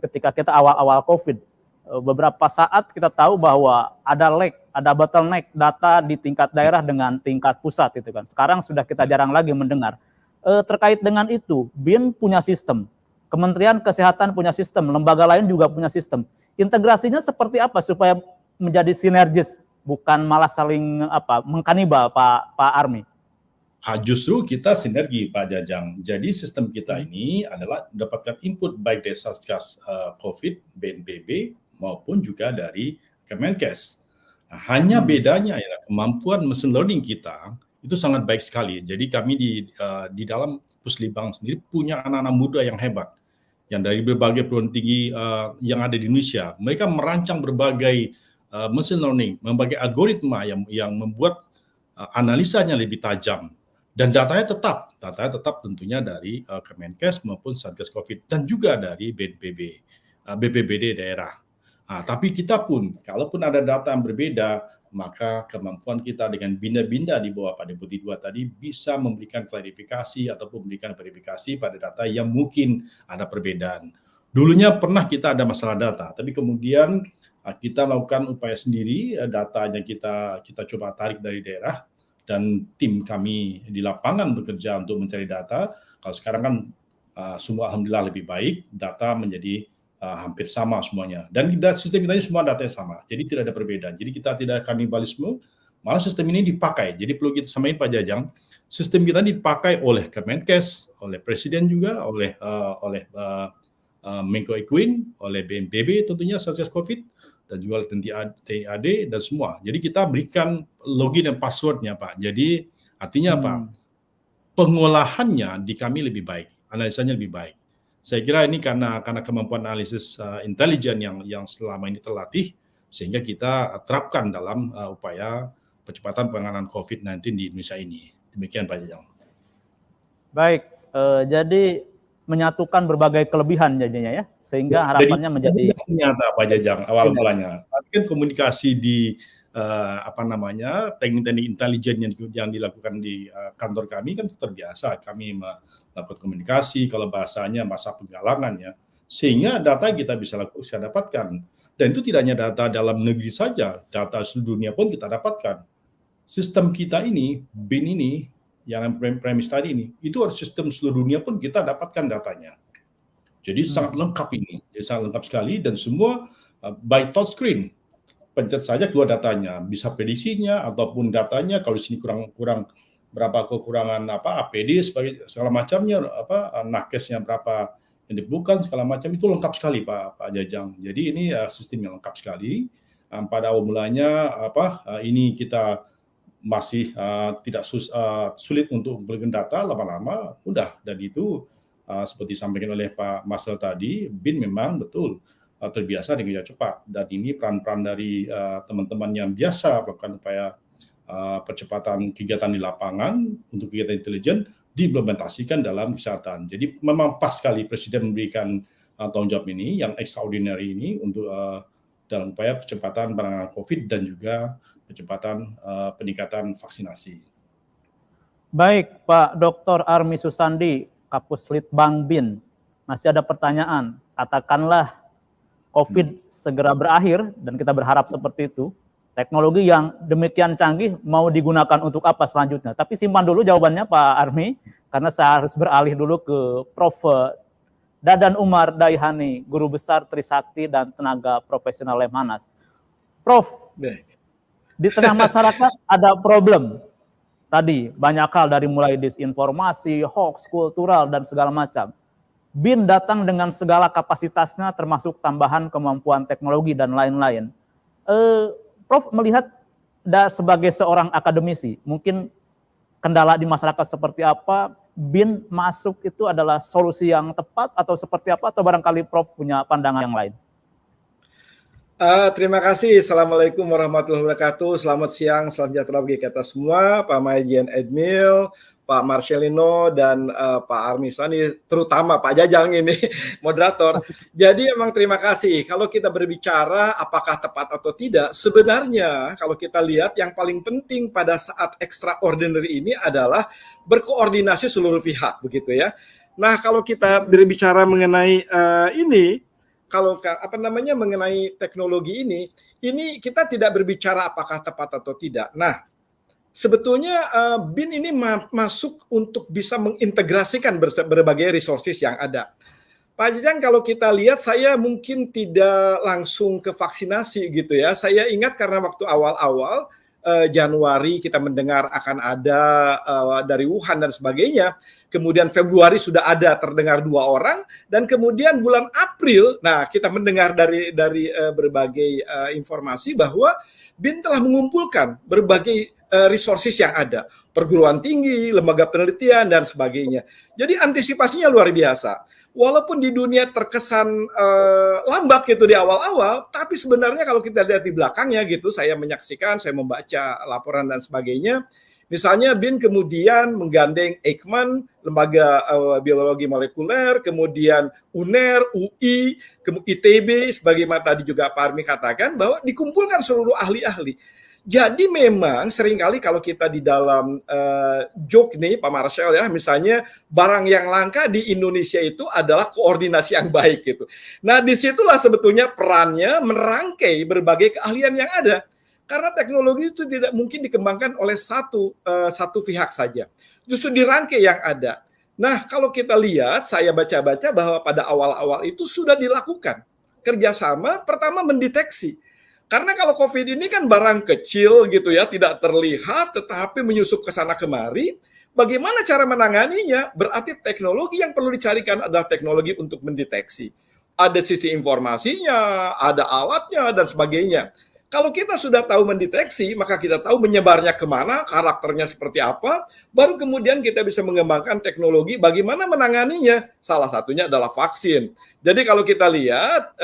ketika kita awal-awal COVID. beberapa saat kita tahu bahwa ada lag, ada bottleneck data di tingkat daerah dengan tingkat pusat itu kan. Sekarang sudah kita jarang lagi mendengar. Terkait dengan itu, BIN punya sistem, Kementerian Kesehatan punya sistem, lembaga lain juga punya sistem. Integrasinya seperti apa supaya menjadi sinergis, bukan malah saling mengkanibal, Pak Army? Justru kita sinergi, Pak Jajang. Jadi sistem kita ini adalah mendapatkan input baik dari Satgas COVID, BNPB, maupun juga dari Kemenkes. Nah, hanya bedanya ya kemampuan mesin learning kita itu sangat baik sekali. Jadi kami di dalam Puslitbang sendiri punya anak-anak muda yang hebat, yang dari berbagai perguruan tinggi yang ada di Indonesia. Mereka merancang berbagai mesin learning, berbagai algoritma yang membuat analisanya lebih tajam. Dan datanya tetap tentunya dari Kemenkes maupun Satgas COVID dan juga dari BPBD daerah. Nah, tapi kita pun, kalaupun ada data yang berbeda, maka kemampuan kita dengan binda-binda di bawah Pak Deputi 2 tadi bisa memberikan klarifikasi ataupun memberikan verifikasi pada data yang mungkin ada perbedaan. Dulunya pernah kita ada masalah data, tapi kemudian kita melakukan upaya sendiri, datanya kita coba tarik dari daerah, dan tim kami di lapangan bekerja untuk mencari data. Kalau sekarang kan semua alhamdulillah lebih baik, data menjadi hampir sama semuanya. Dan sistem kita ini semua datanya sama, jadi tidak ada perbedaan. Jadi kita tidak kanibalisme, malah sistem ini dipakai. Jadi perlu kita samain Pak Jajang, sistem kita ini dipakai oleh Kemenkes, oleh Presiden juga, oleh Menko Equin, oleh BNPB tentunya Satgas COVID, dan juga TNI AD dan semua. Jadi kita berikan login dan passwordnya Pak. Jadi artinya apa? Pengolahannya di kami lebih baik, analisanya lebih baik. Saya kira ini karena kemampuan analisis intelijen yang selama ini terlatih, sehingga kita terapkan dalam upaya percepatan penanganan COVID-19 di Indonesia ini. Demikian Pak Jajang. Baik, jadi menyatukan berbagai kelebihan jadinya ya, sehingga harapannya menjadi nyata Pak Jajang awal mulanya. Tapi kan komunikasi di teknik-teknik intelijen yang dilakukan di kantor kami kan terbiasa. Kami melakukan komunikasi, kalau bahasanya masa penggalangan ya, sehingga data kita bisa dapatkan. Dan itu tidak hanya data dalam negeri saja, data seluruh dunia pun kita dapatkan. Sistem kita ini, BIN ini, yang premis tadi ini, itu harus sistem seluruh dunia pun kita dapatkan datanya. Jadi sangat lengkap ini, jadi sangat lengkap sekali, dan semua by touchscreen. Pencet saja keluar datanya, bisa prediksinya ataupun datanya kalau di sini kurang berapa kekurangan APD segala macamnya, nakesnya berapa yang dibutuhkan segala macam, itu lengkap sekali Pak Jajang. Jadi ini sistem yang lengkap sekali. Pada awal mulanya ini kita masih tidak sulit untuk mengumpulkan data, lama-lama mudah, dan itu seperti disampaikan oleh Pak Marcel tadi, BIN memang betul terbiasa dengan kerja cepat, dan ini peran-peran dari teman-teman yang biasa melakukan upaya percepatan kegiatan di lapangan untuk kegiatan intelijen diimplementasikan dalam kesehatan. Jadi memang pas sekali Presiden memberikan tanggung jawab ini yang extraordinary ini untuk dalam upaya percepatan penanganan COVID dan juga percepatan peningkatan vaksinasi. Baik, Pak Dr. Army Susandi, Kapuslitbang BIN, masih ada pertanyaan. Katakanlah COVID segera berakhir, dan kita berharap seperti itu. Teknologi yang demikian canggih mau digunakan untuk apa selanjutnya? Tapi simpan dulu jawabannya Pak Army, karena saya harus beralih dulu ke Prof. Dadan Umar Daihani, Guru Besar Trisakti dan Tenaga Profesional Lemhanas. Prof, di tengah masyarakat ada problem. Tadi banyak hal dari mulai disinformasi, hoax, kultural, dan segala macam. BIN datang dengan segala kapasitasnya termasuk tambahan kemampuan teknologi dan lain-lain. Prof melihat sebagai seorang akademisi, mungkin kendala di masyarakat seperti apa, BIN masuk itu adalah solusi yang tepat atau seperti apa, atau barangkali Prof punya pandangan yang lain? Terima kasih. Assalamualaikum warahmatullahi wabarakatuh. Selamat siang, salam sejahtera bagi kita semua, Pak Maijen Edmil, Pak Marcelino, dan Pak Army Susandi, terutama Pak Jajang ini, moderator. Jadi emang terima kasih. Kalau kita berbicara apakah tepat atau tidak, sebenarnya kalau kita lihat yang paling penting pada saat extraordinary ini adalah berkoordinasi seluruh pihak, begitu ya. Nah, kalau kita berbicara mengenai ini, kalau mengenai teknologi ini kita tidak berbicara apakah tepat atau tidak. Nah, sebetulnya BIN ini masuk untuk bisa mengintegrasikan berbagai resources yang ada. Pak Jajang, kalau kita lihat, saya mungkin tidak langsung ke vaksinasi gitu ya. Saya ingat karena waktu awal-awal Januari kita mendengar akan ada dari Wuhan dan sebagainya. Kemudian Februari sudah ada terdengar 2 orang, dan kemudian bulan April, nah kita mendengar dari berbagai informasi bahwa BIN telah mengumpulkan berbagai resources yang ada, perguruan tinggi, lembaga penelitian dan sebagainya. Jadi antisipasinya luar biasa. Walaupun di dunia terkesan lambat gitu di awal-awal, tapi sebenarnya kalau kita lihat di belakangnya gitu, saya menyaksikan, saya membaca laporan dan sebagainya. Misalnya BIN kemudian menggandeng Eijkman, Lembaga Biologi Molekuler, kemudian UNER, UI, ITB, sebagaimana tadi juga Pak Armi katakan, bahwa dikumpulkan seluruh ahli-ahli. Jadi memang seringkali kalau kita di dalam joke nih Pak Marshall ya, misalnya barang yang langka di Indonesia itu adalah koordinasi yang baik gitu. Nah disitulah sebetulnya perannya merangkai berbagai keahlian yang ada. Karena teknologi itu tidak mungkin dikembangkan oleh satu pihak saja. Justru dirangkai yang ada. Nah kalau kita lihat, saya baca-baca bahwa pada awal-awal itu sudah dilakukan kerjasama, pertama mendeteksi. Karena kalau COVID ini kan barang kecil gitu ya, tidak terlihat tetapi menyusup ke sana kemari. Bagaimana cara menanganinya? Berarti teknologi yang perlu dicarikan adalah teknologi untuk mendeteksi. Ada sisi informasinya, ada alatnya dan sebagainya. Kalau kita sudah tahu mendeteksi, maka kita tahu menyebarnya kemana, karakternya seperti apa, baru kemudian kita bisa mengembangkan teknologi bagaimana menanganinya. Salah satunya adalah vaksin. Jadi kalau kita lihat,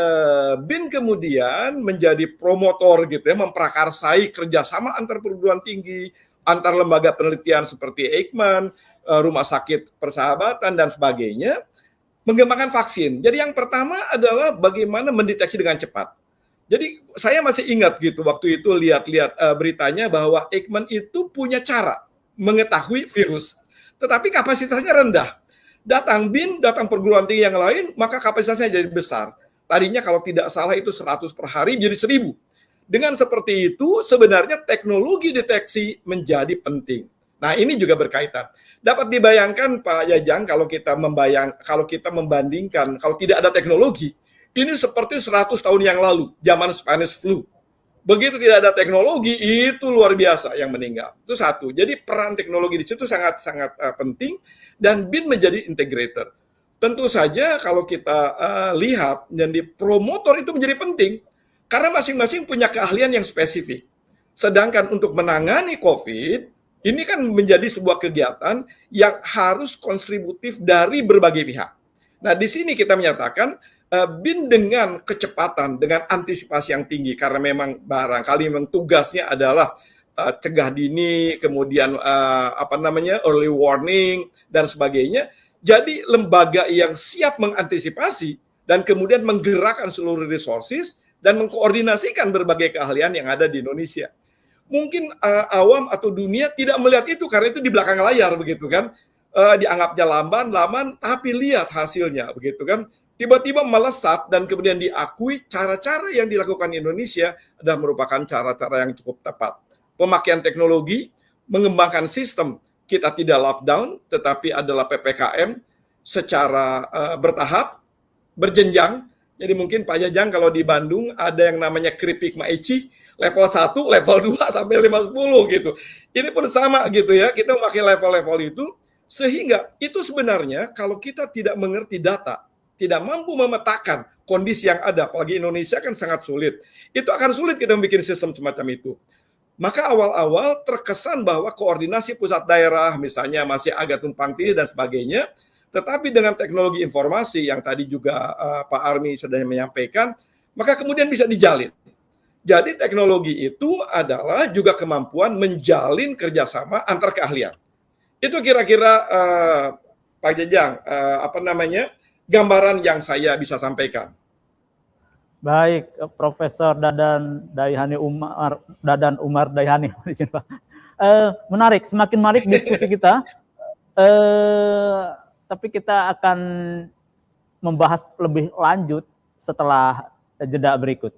BIN kemudian menjadi promotor gitu ya, memprakarsai kerjasama antar perguruan tinggi, antar lembaga penelitian seperti Eijkman, rumah sakit persahabatan dan sebagainya, mengembangkan vaksin. Jadi yang pertama adalah bagaimana mendeteksi dengan cepat. Jadi saya masih ingat gitu waktu itu lihat-lihat beritanya bahwa Eijkman itu punya cara mengetahui virus, tetapi kapasitasnya rendah. Datang BIN, datang perguruan tinggi yang lain, maka kapasitasnya jadi besar. Tadinya kalau tidak salah itu 100 per hari jadi 1000. Dengan seperti itu sebenarnya teknologi deteksi menjadi penting. Nah ini juga berkaitan. Dapat dibayangkan Pak Jajang kalau kita membandingkan kalau tidak ada teknologi, ini seperti 100 tahun yang lalu, zaman Spanish flu. Begitu tidak ada teknologi, itu luar biasa yang meninggal. Itu satu. Jadi peran teknologi di situ sangat-sangat penting, dan BIN menjadi integrator. Tentu saja kalau kita lihat, jadi promotor itu menjadi penting, karena masing-masing punya keahlian yang spesifik. Sedangkan untuk menangani COVID, ini kan menjadi sebuah kegiatan yang harus kontributif dari berbagai pihak. Nah, di sini kita menyatakan, BIN dengan kecepatan, dengan antisipasi yang tinggi, karena memang barangkali memang tugasnya adalah cegah dini, kemudian early warning dan sebagainya. Jadi lembaga yang siap mengantisipasi dan kemudian menggerakkan seluruh resources dan mengkoordinasikan berbagai keahlian yang ada di Indonesia. Mungkin awam atau dunia tidak melihat itu karena itu di belakang layar begitu kan, dianggapnya lamban, tapi lihat hasilnya begitu kan. Tiba-tiba melesat dan kemudian diakui cara-cara yang dilakukan Indonesia adalah merupakan cara-cara yang cukup tepat. Pemakaian teknologi, mengembangkan sistem, kita tidak lockdown, tetapi adalah PPKM secara bertahap, berjenjang. Jadi mungkin Pak Jajang kalau di Bandung ada yang namanya keripik Maici, level 1, level 2, sampai 5-10 gitu. Ini pun sama gitu ya, kita memakai level-level itu, sehingga itu sebenarnya kalau kita tidak mengerti data, tidak mampu memetakan kondisi yang ada, apalagi Indonesia kan sangat sulit. Itu akan sulit kita membuat sistem semacam itu. Maka awal-awal terkesan bahwa koordinasi pusat daerah misalnya masih agak tumpang tindih dan sebagainya, tetapi dengan teknologi informasi yang tadi juga Pak Armi sudah menyampaikan, maka kemudian bisa dijalin. Jadi teknologi itu adalah juga kemampuan menjalin kerjasama antar keahlian. Itu kira-kira Pak Jajang, gambaran yang saya bisa sampaikan. Baik, Profesor Dadan Umar Dayani. Menarik, semakin menarik diskusi kita. Tapi kita akan membahas lebih lanjut setelah jeda berikut.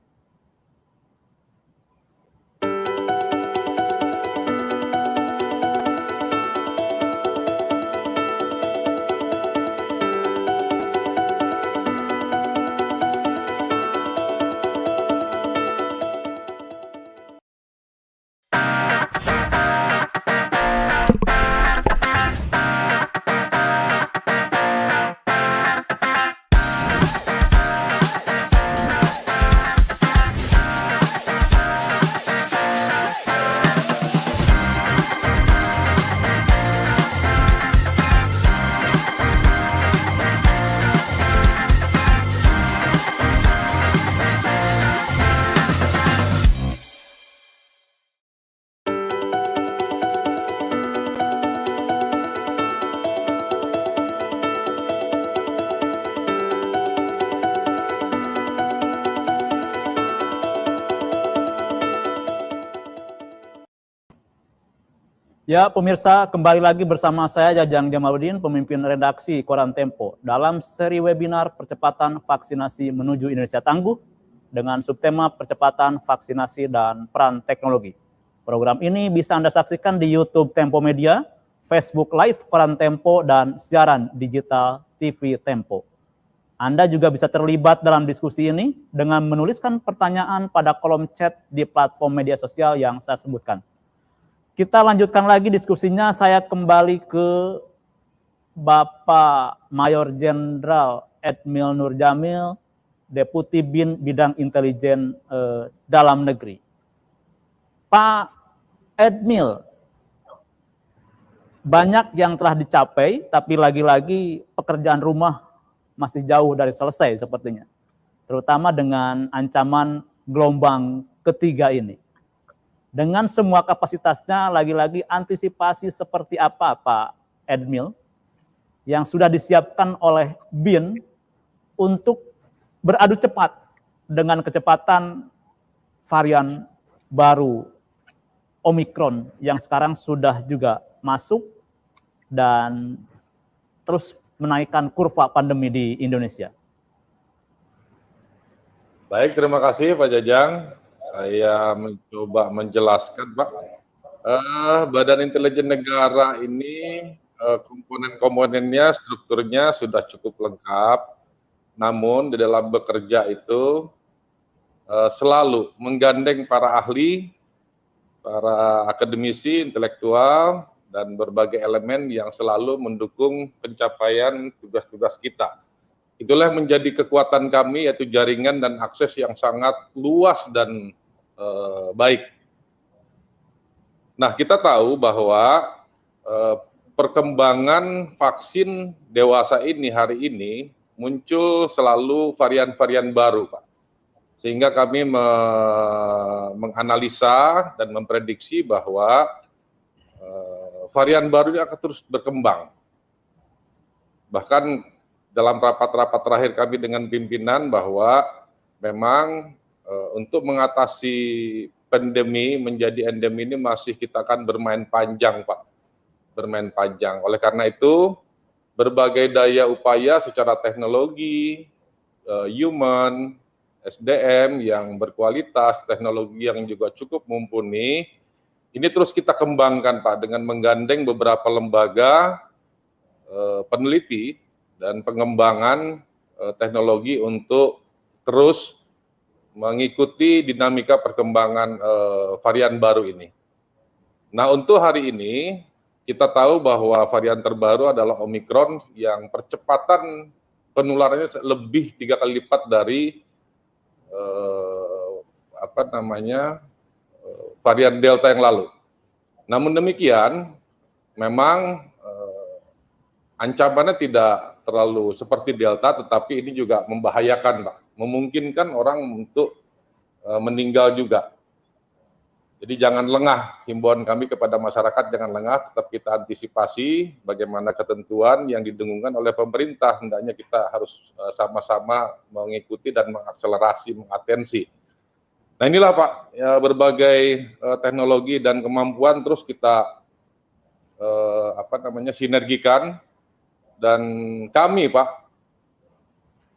Ya, pemirsa, kembali lagi bersama saya Jajang Jamaluddin, pemimpin redaksi Koran Tempo, dalam seri webinar percepatan vaksinasi menuju Indonesia Tangguh dengan subtema percepatan vaksinasi dan peran teknologi. Program ini bisa Anda saksikan di YouTube Tempo Media, Facebook Live Koran Tempo, dan siaran digital TV Tempo. Anda juga bisa terlibat dalam diskusi ini dengan menuliskan pertanyaan pada kolom chat di platform media sosial yang saya sebutkan. Kita lanjutkan lagi diskusinya. Saya kembali ke Bapak Mayor Jenderal Edmil Nurjamil, Deputi BIN Bidang Intelijen Dalam Negeri. Pak Edmil, banyak yang telah dicapai, tapi lagi-lagi pekerjaan rumah masih jauh dari selesai sepertinya. Terutama dengan ancaman gelombang ketiga ini. Dengan semua kapasitasnya, lagi-lagi antisipasi seperti apa Pak Edmil yang sudah disiapkan oleh BIN untuk beradu cepat dengan kecepatan varian baru Omikron yang sekarang sudah juga masuk dan terus menaikkan kurva pandemi di Indonesia. Baik, terima kasih Pak Jajang. Saya mencoba menjelaskan, Pak. Badan Intelijen Negara ini komponen-komponennya, strukturnya sudah cukup lengkap. Namun di dalam bekerja itu selalu menggandeng para ahli, para akademisi, intelektual, dan berbagai elemen yang selalu mendukung pencapaian tugas-tugas kita. Itulah yang menjadi kekuatan kami, yaitu jaringan dan akses yang sangat luas dan baik. Nah, kita tahu bahwa perkembangan vaksin dewasa ini hari ini muncul selalu varian-varian baru, Pak. Sehingga kami menganalisa dan memprediksi bahwa varian baru ini akan terus berkembang. Bahkan dalam rapat-rapat terakhir kami dengan pimpinan bahwa memang untuk mengatasi pandemi menjadi endemi ini masih kita akan bermain panjang, Pak. Bermain panjang. Oleh karena itu, berbagai daya upaya secara teknologi, human, SDM yang berkualitas, teknologi yang juga cukup mumpuni, ini terus kita kembangkan, Pak, dengan menggandeng beberapa lembaga peneliti dan pengembangan teknologi untuk terus mengikuti dinamika perkembangan varian baru ini. Nah, untuk hari ini kita tahu bahwa varian terbaru adalah Omikron yang percepatan penularannya lebih 3 kali lipat dari varian Delta yang lalu. Namun demikian, memang ancamannya tidak terlalu seperti Delta, tetapi ini juga membahayakan, Pak. Memungkinkan orang untuk meninggal juga. Jadi jangan lengah, himbauan kami kepada masyarakat jangan lengah, tetap kita antisipasi bagaimana ketentuan yang didengungkan oleh pemerintah. Hendaknya kita harus sama-sama mengikuti dan mengakselerasi, mengatensi. Nah inilah Pak, ya, berbagai teknologi dan kemampuan terus kita sinergikan, dan kami Pak,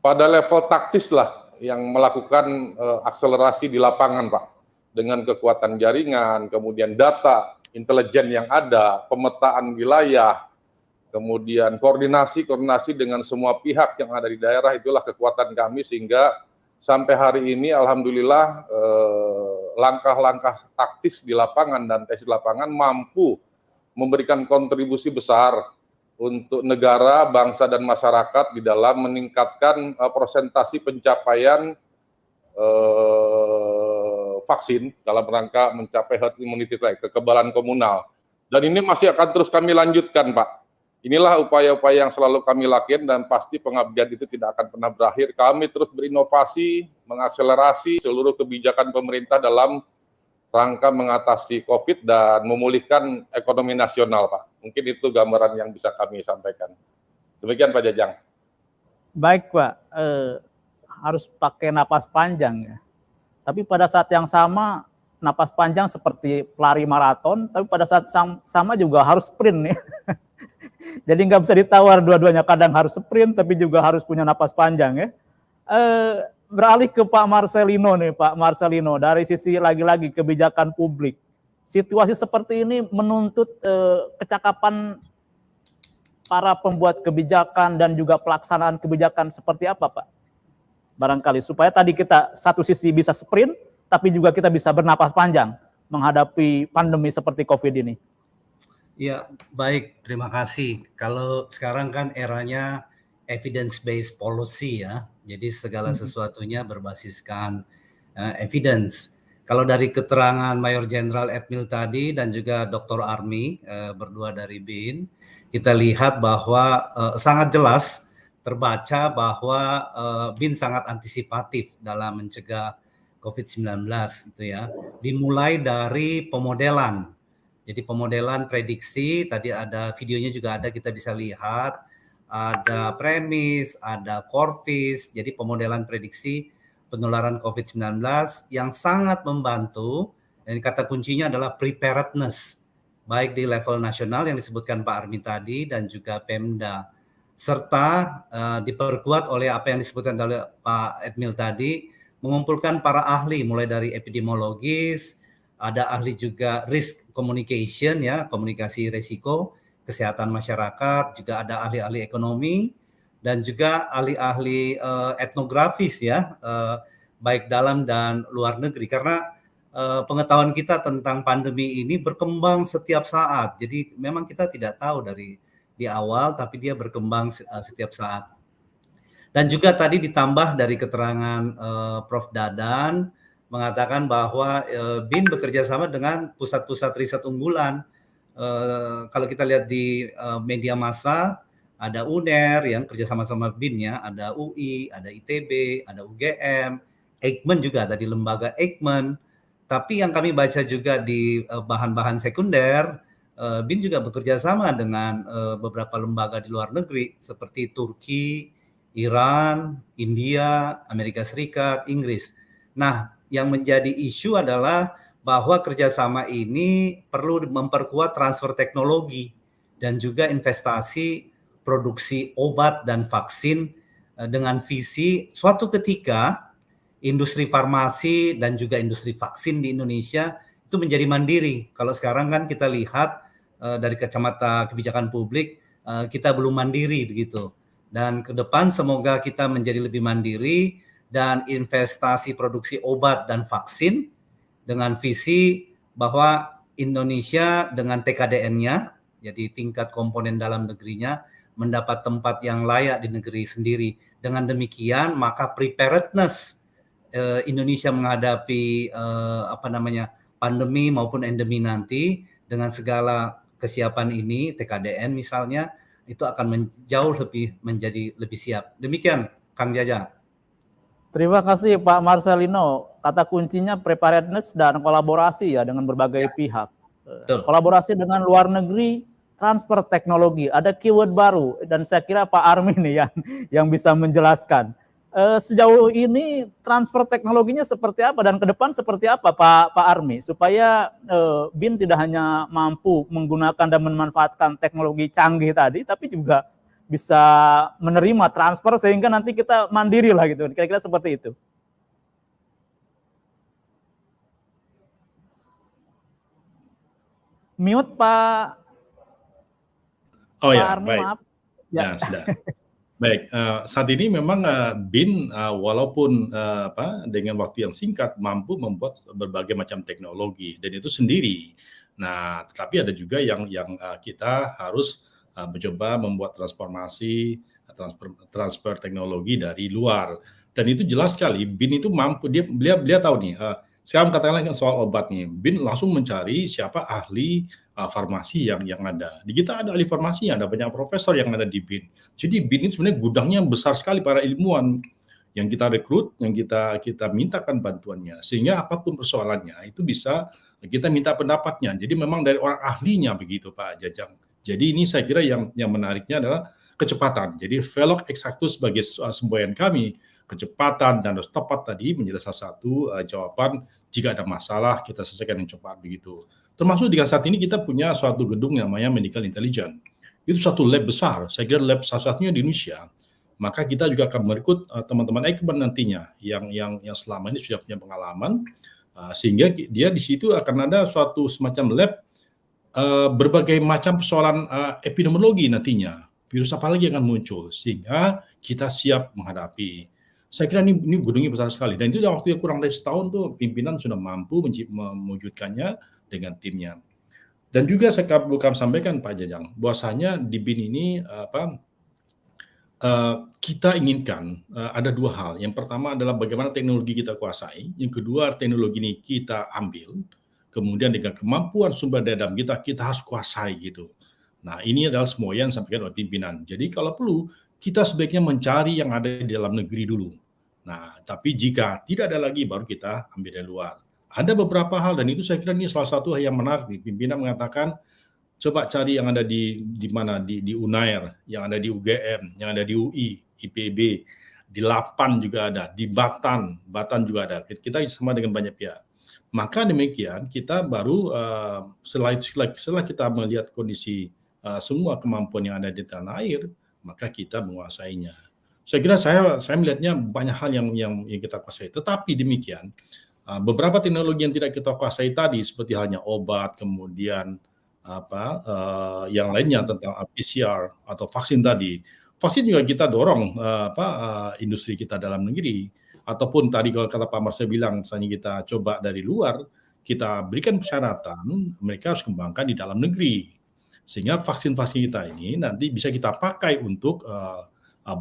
pada level taktis lah yang melakukan akselerasi di lapangan, Pak. Dengan kekuatan jaringan, kemudian data, intelijen yang ada, pemetaan wilayah, kemudian koordinasi dengan semua pihak yang ada di daerah, itulah kekuatan kami sehingga sampai hari ini alhamdulillah langkah-langkah taktis di lapangan dan tes di lapangan mampu memberikan kontribusi besar untuk negara, bangsa, dan masyarakat di dalam meningkatkan presentasi pencapaian vaksin dalam rangka mencapai herd immunity rate, kekebalan komunal. Dan ini masih akan terus kami lanjutkan, Pak. Inilah upaya-upaya yang selalu kami lakukan dan pasti pengabdian itu tidak akan pernah berakhir. Kami terus berinovasi, mengakselerasi seluruh kebijakan pemerintah dalam rangka mengatasi COVID dan memulihkan ekonomi nasional, Pak. Mungkin itu gambaran yang bisa kami sampaikan. Demikian Pak Jajang. Baik Pak, harus pakai napas panjang ya. Tapi pada saat yang sama, napas panjang seperti pelari maraton, tapi pada saat sama juga harus sprint nih. Jadi nggak bisa ditawar dua-duanya, kadang harus sprint tapi juga harus punya napas panjang ya. Beralih ke Pak Marcelino nih, Pak Marcelino, dari sisi lagi-lagi kebijakan publik. Situasi seperti ini menuntut kecakapan para pembuat kebijakan dan juga pelaksanaan kebijakan seperti apa, Pak? Barangkali supaya tadi kita satu sisi bisa sprint, tapi juga kita bisa bernapas panjang menghadapi pandemi seperti COVID ini. Ya, baik, terima kasih. Kalau sekarang kan eranya evidence-based policy ya, jadi segala sesuatunya berbasiskan evidence. Kalau dari keterangan Mayor Jenderal Edmil tadi dan juga Dr. Army berdua dari BIN, kita lihat bahwa sangat jelas terbaca bahwa BIN sangat antisipatif dalam mencegah COVID-19 gitu ya. Dimulai dari pemodelan. Jadi pemodelan prediksi, tadi ada videonya juga ada, kita bisa lihat. Ada premis, ada Corvis, jadi pemodelan prediksi penularan COVID-19 yang sangat membantu, dan kata kuncinya adalah preparedness, baik di level nasional yang disebutkan Pak Armi tadi dan juga Pemda, serta diperkuat oleh apa yang disebutkan oleh Pak Edmil tadi, mengumpulkan para ahli mulai dari epidemiologis, ada ahli juga risk communication ya, komunikasi risiko, kesehatan masyarakat, juga ada ahli-ahli ekonomi dan juga ahli-ahli etnografis ya, baik dalam dan luar negeri, karena pengetahuan kita tentang pandemi ini berkembang setiap saat. Jadi memang kita tidak tahu dari di awal, tapi dia berkembang setiap saat. Dan juga tadi ditambah dari keterangan Prof. Dadan mengatakan bahwa BIN bekerja sama dengan pusat-pusat riset unggulan. Kalau kita lihat di media massa, ada UNER yang kerja sama-sama BIN ya, ada UI, ada ITB, ada UGM, Eijkman juga ada di lembaga Eijkman. Tapi yang kami baca juga di bahan-bahan sekunder, BIN juga bekerja sama dengan beberapa lembaga di luar negeri seperti Turki, Iran, India, Amerika Serikat, Inggris. Nah, yang menjadi isu adalah bahwa kerjasama ini perlu memperkuat transfer teknologi dan juga investasi produksi obat dan vaksin dengan visi suatu ketika industri farmasi dan juga industri vaksin di Indonesia itu menjadi mandiri. Kalau sekarang kan kita lihat dari kacamata kebijakan publik kita belum mandiri begitu. Dan ke depan semoga kita menjadi lebih mandiri dan investasi produksi obat dan vaksin dengan visi bahwa Indonesia dengan TKDN-nya, jadi tingkat komponen dalam negerinya, mendapat tempat yang layak di negeri sendiri. Dengan demikian, maka preparedness Indonesia menghadapi pandemi maupun endemi nanti dengan segala kesiapan ini, TKDN misalnya, itu akan jauh menjadi lebih siap. Demikian, Kang Jajang. Terima kasih Pak Marcelino. Kata kuncinya preparedness dan kolaborasi ya dengan berbagai pihak. Betul. Kolaborasi dengan luar negeri, transfer teknologi. Ada keyword baru dan saya kira Pak Armi nih yang bisa menjelaskan. Sejauh ini transfer teknologinya seperti apa dan ke depan seperti apa Pak Armi supaya BIN tidak hanya mampu menggunakan dan memanfaatkan teknologi canggih tadi, tapi juga bisa menerima transfer sehingga nanti kita mandiri lah gitu. Kira-kira seperti itu. Mute Pak Oh Pak ya, Army, baik. maaf. Ya, sudah. Baik, saat ini memang BIN walaupun dengan waktu yang singkat mampu membuat berbagai macam teknologi dan itu sendiri. Nah, tetapi ada juga yang kita harus mencoba membuat transfer teknologi dari luar. Dan itu jelas sekali BIN itu mampu dia tahu nih. Sekarang katakanlah kan soal obat nih, BIN langsung mencari siapa ahli farmasi yang ada. Di kita ada ahli farmasi, ada banyak profesor yang ada di BIN. Jadi BIN ini sebenarnya gudangnya besar sekali para ilmuwan yang kita rekrut, yang kita mintakan bantuannya, sehingga apapun persoalannya itu bisa kita minta pendapatnya. Jadi memang dari orang ahlinya begitu Pak Jajang. Jadi ini saya kira yang menariknya adalah kecepatan. Jadi velok exactus sebagai semboyan kami, kecepatan dan harus tepat tadi menjadi salah satu jawaban jika ada masalah kita selesaikan dengan cepat begitu. Termasuk dengan saat ini kita punya suatu gedung yang namanya Medical Intelligence. Itu satu lab besar, saya kira lab salah satunya di Indonesia. Maka kita juga akan merekrut teman-teman Eijkman nantinya yang selama ini sudah punya pengalaman, sehingga dia di situ akan ada suatu semacam lab berbagai macam persoalan epidemiologi nantinya. Virus apa lagi yang akan muncul, sehingga kita siap menghadapi. Saya kira ini gedungnya besar sekali, dan itu dalam waktu yang kurang dari setahun tuh pimpinan sudah mampu mewujudkannya dengan timnya. Dan juga saya perlu sampaikan Pak Jajang, bahwasanya di BIN ini kita inginkan ada dua hal. Yang pertama adalah bagaimana teknologi kita kuasai, yang kedua teknologi ini kita ambil, kemudian dengan kemampuan sumber daya dalam kita harus kuasai gitu. Nah, ini adalah semua yang disampaikan oleh pimpinan. Jadi kalau perlu kita sebaiknya mencari yang ada di dalam negeri dulu. Nah, tapi jika tidak ada lagi baru kita ambil dari luar. Ada beberapa hal dan itu saya kira ini salah satu hal yang menarik. Pimpinan mengatakan coba cari yang ada di mana di Unair, yang ada di UGM, yang ada di UI, IPB, di Lapan juga ada, di Batan juga ada. Kita sama dengan banyak pihak. Maka demikian kita baru setelah kita melihat kondisi semua kemampuan yang ada di tanah air, maka kita menguasainya. Saya kira saya melihatnya banyak hal yang kita kuasai. Tetapi demikian, beberapa teknologi yang tidak kita kuasai tadi seperti halnya obat, kemudian yang lainnya tentang PCR atau vaksin tadi. Vaksin juga kita dorong industri kita dalam negeri, ataupun tadi kalau kata Pak Marcel bilang, misalnya kita coba dari luar, kita berikan persyaratan, mereka harus kembangkan di dalam negeri. Sehingga vaksin-vaksin kita ini nanti bisa kita pakai untuk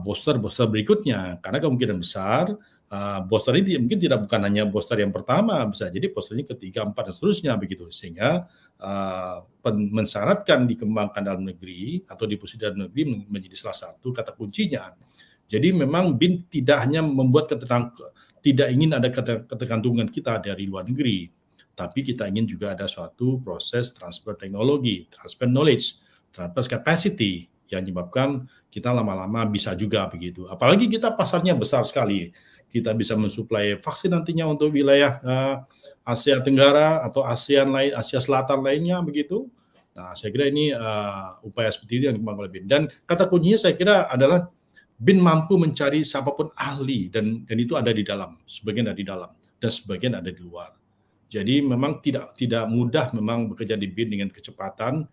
booster berikutnya, karena kemungkinan besar booster ini mungkin bukan hanya booster yang pertama, bisa jadi boosternya ketiga, empat, dan seterusnya begitu, sehingga mensyaratkan dikembangkan dalam negeri atau diproduksi dalam negeri menjadi salah satu kata kuncinya. Jadi memang BIN tidak hanya membuat tidak ingin ada ketergantungan kita dari luar negeri, tapi kita ingin juga ada suatu proses transfer teknologi, transfer knowledge, transfer capacity yang menyebabkan kita lama-lama bisa juga begitu. Apalagi kita pasarnya besar sekali. Kita bisa mensuplai vaksin nantinya untuk wilayah Asia Tenggara atau ASEAN lain, Asia Selatan lainnya begitu. Nah, saya kira ini upaya seperti itu yang dilakukan oleh BIN. Dan kata kuncinya saya kira adalah BIN mampu mencari siapapun ahli dan itu ada di dalam, sebagian ada di dalam dan sebagian ada di luar. Jadi memang tidak mudah memang bekerja di BIN dengan kecepatan,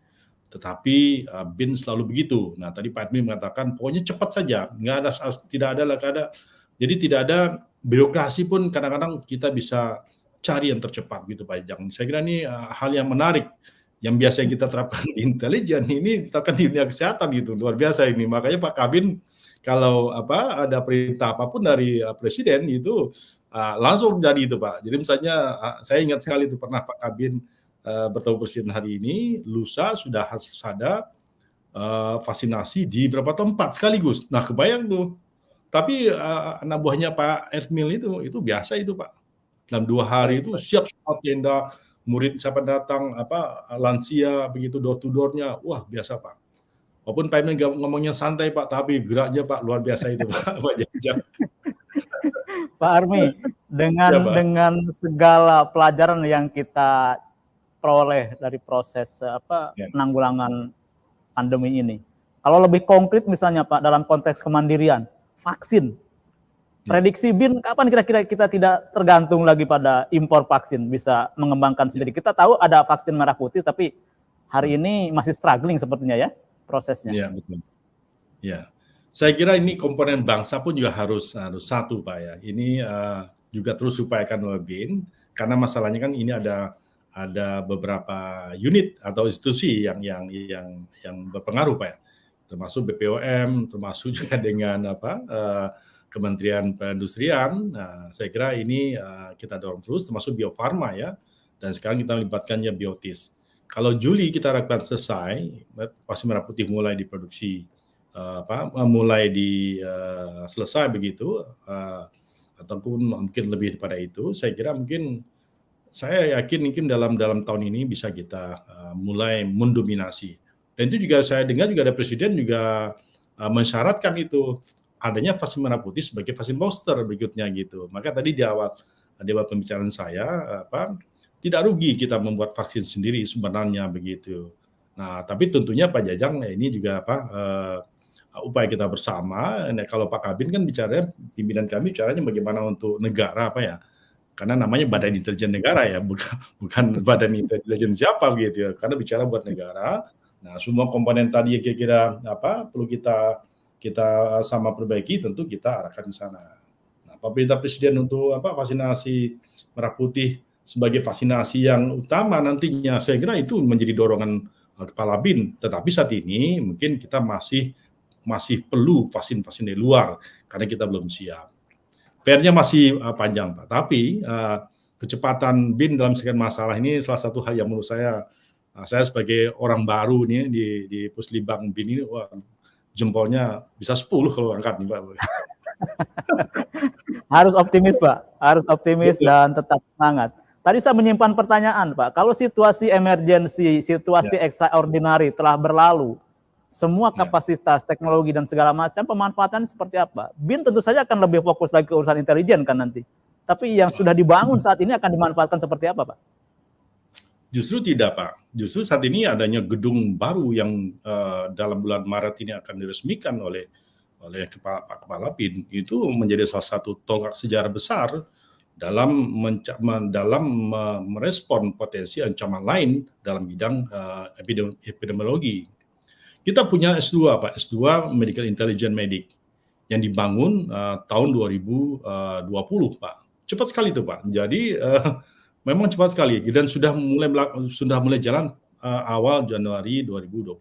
tetapi BIN selalu begitu. Nah, tadi Pak Edmin mengatakan pokoknya cepat saja, jadi tidak ada birokrasi pun kadang-kadang kita bisa cari yang tercepat gitu Pak Jajang. Saya kira ini hal yang menarik yang biasa kita terapkan di intelijen ini diterapkan di dunia kesehatan gitu, luar biasa ini. Makanya Pak Kabin kalau ada perintah apapun dari presiden itu langsung jadi itu Pak. Jadi misalnya saya ingat sekali itu pernah Pak Kabin bertemu presiden hari ini, lusa sudah ada vaksinasi di beberapa tempat sekaligus. Nah kebayang tuh. Tapi anak buahnya Pak Edmil itu biasa itu Pak. Dalam 2 hari itu siap semua tenda, murid siapa datang, lansia begitu door to door-nya, wah biasa Pak. Walaupun Pak Edmil ngomongnya santai Pak, tapi geraknya Pak luar biasa itu Pak. Pak Army, dengan segala pelajaran yang kita peroleh dari proses penanggulangan pandemi ini, kalau lebih konkret misalnya Pak dalam konteks kemandirian, vaksin, prediksi BIN kapan kira-kira kita tidak tergantung lagi pada impor vaksin, bisa mengembangkan sendiri. Kita tahu ada vaksin merah putih, tapi hari ini masih struggling sepertinya ya prosesnya. Iya, betul. Ya, saya kira ini komponen bangsa pun juga harus satu, Pak ya. Ini juga terus upayakan oleh BIN, karena masalahnya kan ini ada beberapa unit atau institusi yang berpengaruh, Pak ya. Termasuk BPOM, termasuk juga dengan Kementerian Perindustrian. Nah, saya kira ini kita dorong terus, termasuk Bio Farma ya. Dan sekarang kita melibatkannya Biotis. Kalau Juli kita harapkan selesai, vaksin merah putih mulai diproduksi, selesai begitu, ataupun mungkin lebih daripada itu. Saya yakin mungkin dalam tahun ini bisa kita mulai mendominasi. Dan itu juga saya dengar juga ada presiden juga mensyaratkan itu adanya vaksin merah putih sebagai vaksin booster berikutnya gitu. Maka tadi di awal pembicaraan saya tidak rugi kita membuat vaksin sendiri sebenarnya begitu. Nah, tapi tentunya Pak Jajang ini juga upaya kita bersama. Nah, kalau Pak Kabin kan bicaranya, pimpinan kami bicaranya bagaimana untuk negara karena namanya Badan Intelijen Negara ya, bukan Badan Intelijen siapa begitu ya. Karena bicara buat negara. Nah, semua komponen tadi yang kira-kira perlu kita sama perbaiki, tentu kita arahkan ke sana. Nah, pemerintah presiden untuk vaksinasi merah putih sebagai vaksinasi yang utama nantinya, saya kira itu menjadi dorongan Kepala BIN. Tetapi saat ini mungkin kita masih perlu vaksin-vaksin dari luar karena kita belum siap. PR-nya masih panjang, Pak. Tapi kecepatan BIN dalam sekian masalah ini salah satu hal yang menurut saya sebagai orang baru nih di Puslitbang BIN ini, jempolnya bisa 10 kalau angkat nih, Pak. Harus optimis, Pak. Harus optimis dan tetap semangat. Tadi saya menyimpan pertanyaan, Pak. Kalau situasi emergensi, situasi extraordinary telah berlalu, semua kapasitas, teknologi, dan segala macam pemanfaatannya seperti apa? BIN tentu saja akan lebih fokus lagi ke urusan intelijen kan nanti. Tapi yang sudah dibangun saat ini akan dimanfaatkan seperti apa, Pak? Justru tidak, Pak. Justru saat ini adanya gedung baru yang dalam bulan Maret ini akan diresmikan oleh Kepala BIN. Itu menjadi salah satu tonggak sejarah besar dalam merespon potensi ancaman lain dalam bidang epidemiologi. Kita punya S2, Pak, S2 Medical Intelligence Medic yang dibangun tahun 2020, Pak. Cepat sekali itu, Pak. Jadi memang cepat sekali dan sudah mulai jalan awal Januari 2021.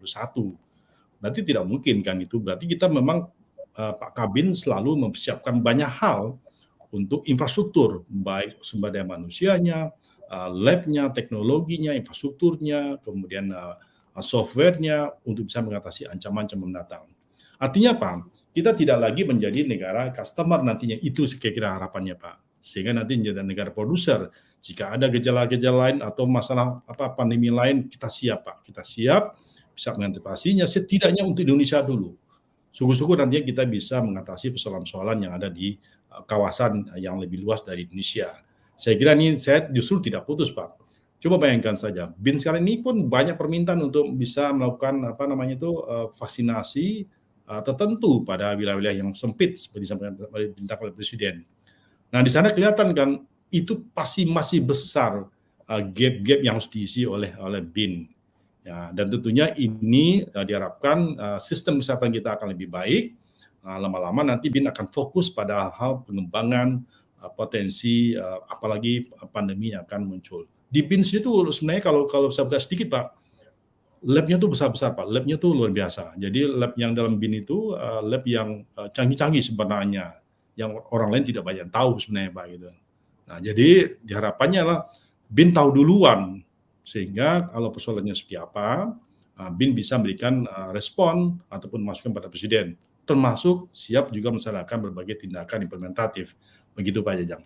Berarti tidak mungkin kan itu. Berarti kita memang Pak Kabin selalu mempersiapkan banyak hal untuk infrastruktur, baik sumber daya manusianya, lab-nya, teknologinya, infrastrukturnya, kemudian software-nya untuk bisa mengatasi ancaman-ancaman mendatang. Artinya apa? Kita tidak lagi menjadi negara customer nantinya, itu kira-kira harapannya, Pak. Sehingga nanti menjadi negara produser. Jika ada gejala-gejala lain atau masalah pandemi lain, kita siap, Pak. Kita siap, bisa mengantisipasinya setidaknya untuk Indonesia dulu. Sungguh-sungguh nantinya kita bisa mengatasi persoalan-persoalan yang ada di kawasan yang lebih luas dari Indonesia. Saya kira ini saya justru tidak putus, Pak. Coba bayangkan saja, BIN sekarang ini pun banyak permintaan untuk bisa melakukan vaksinasi tertentu pada wilayah-wilayah yang sempit seperti disampaikan oleh Presiden. Nah, di sana kelihatan kan itu pasti masih besar gap-gap yang harus diisi oleh BIN. Ya, dan tentunya ini diharapkan sistem kesehatan kita akan lebih baik. Lama-lama nanti BIN akan fokus pada hal pengembangan potensi apalagi pandemi yang akan muncul. Di BIN itu sebenarnya kalau saya buka sedikit, Pak, lab-nya tuh besar-besar, Pak. Lab-nya tuh luar biasa. Jadi lab yang dalam BIN itu lab yang canggih-canggih sebenarnya, yang orang lain tidak banyak tahu sebenarnya, Pak, gitu. Nah, jadi diharapkannya lah BIN tahu duluan, sehingga kalau persoalannya seperti apa, BIN bisa memberikan respon ataupun masukan pada Presiden, termasuk siap juga melaksanakan berbagai tindakan implementatif. Begitu, Pak Jajang.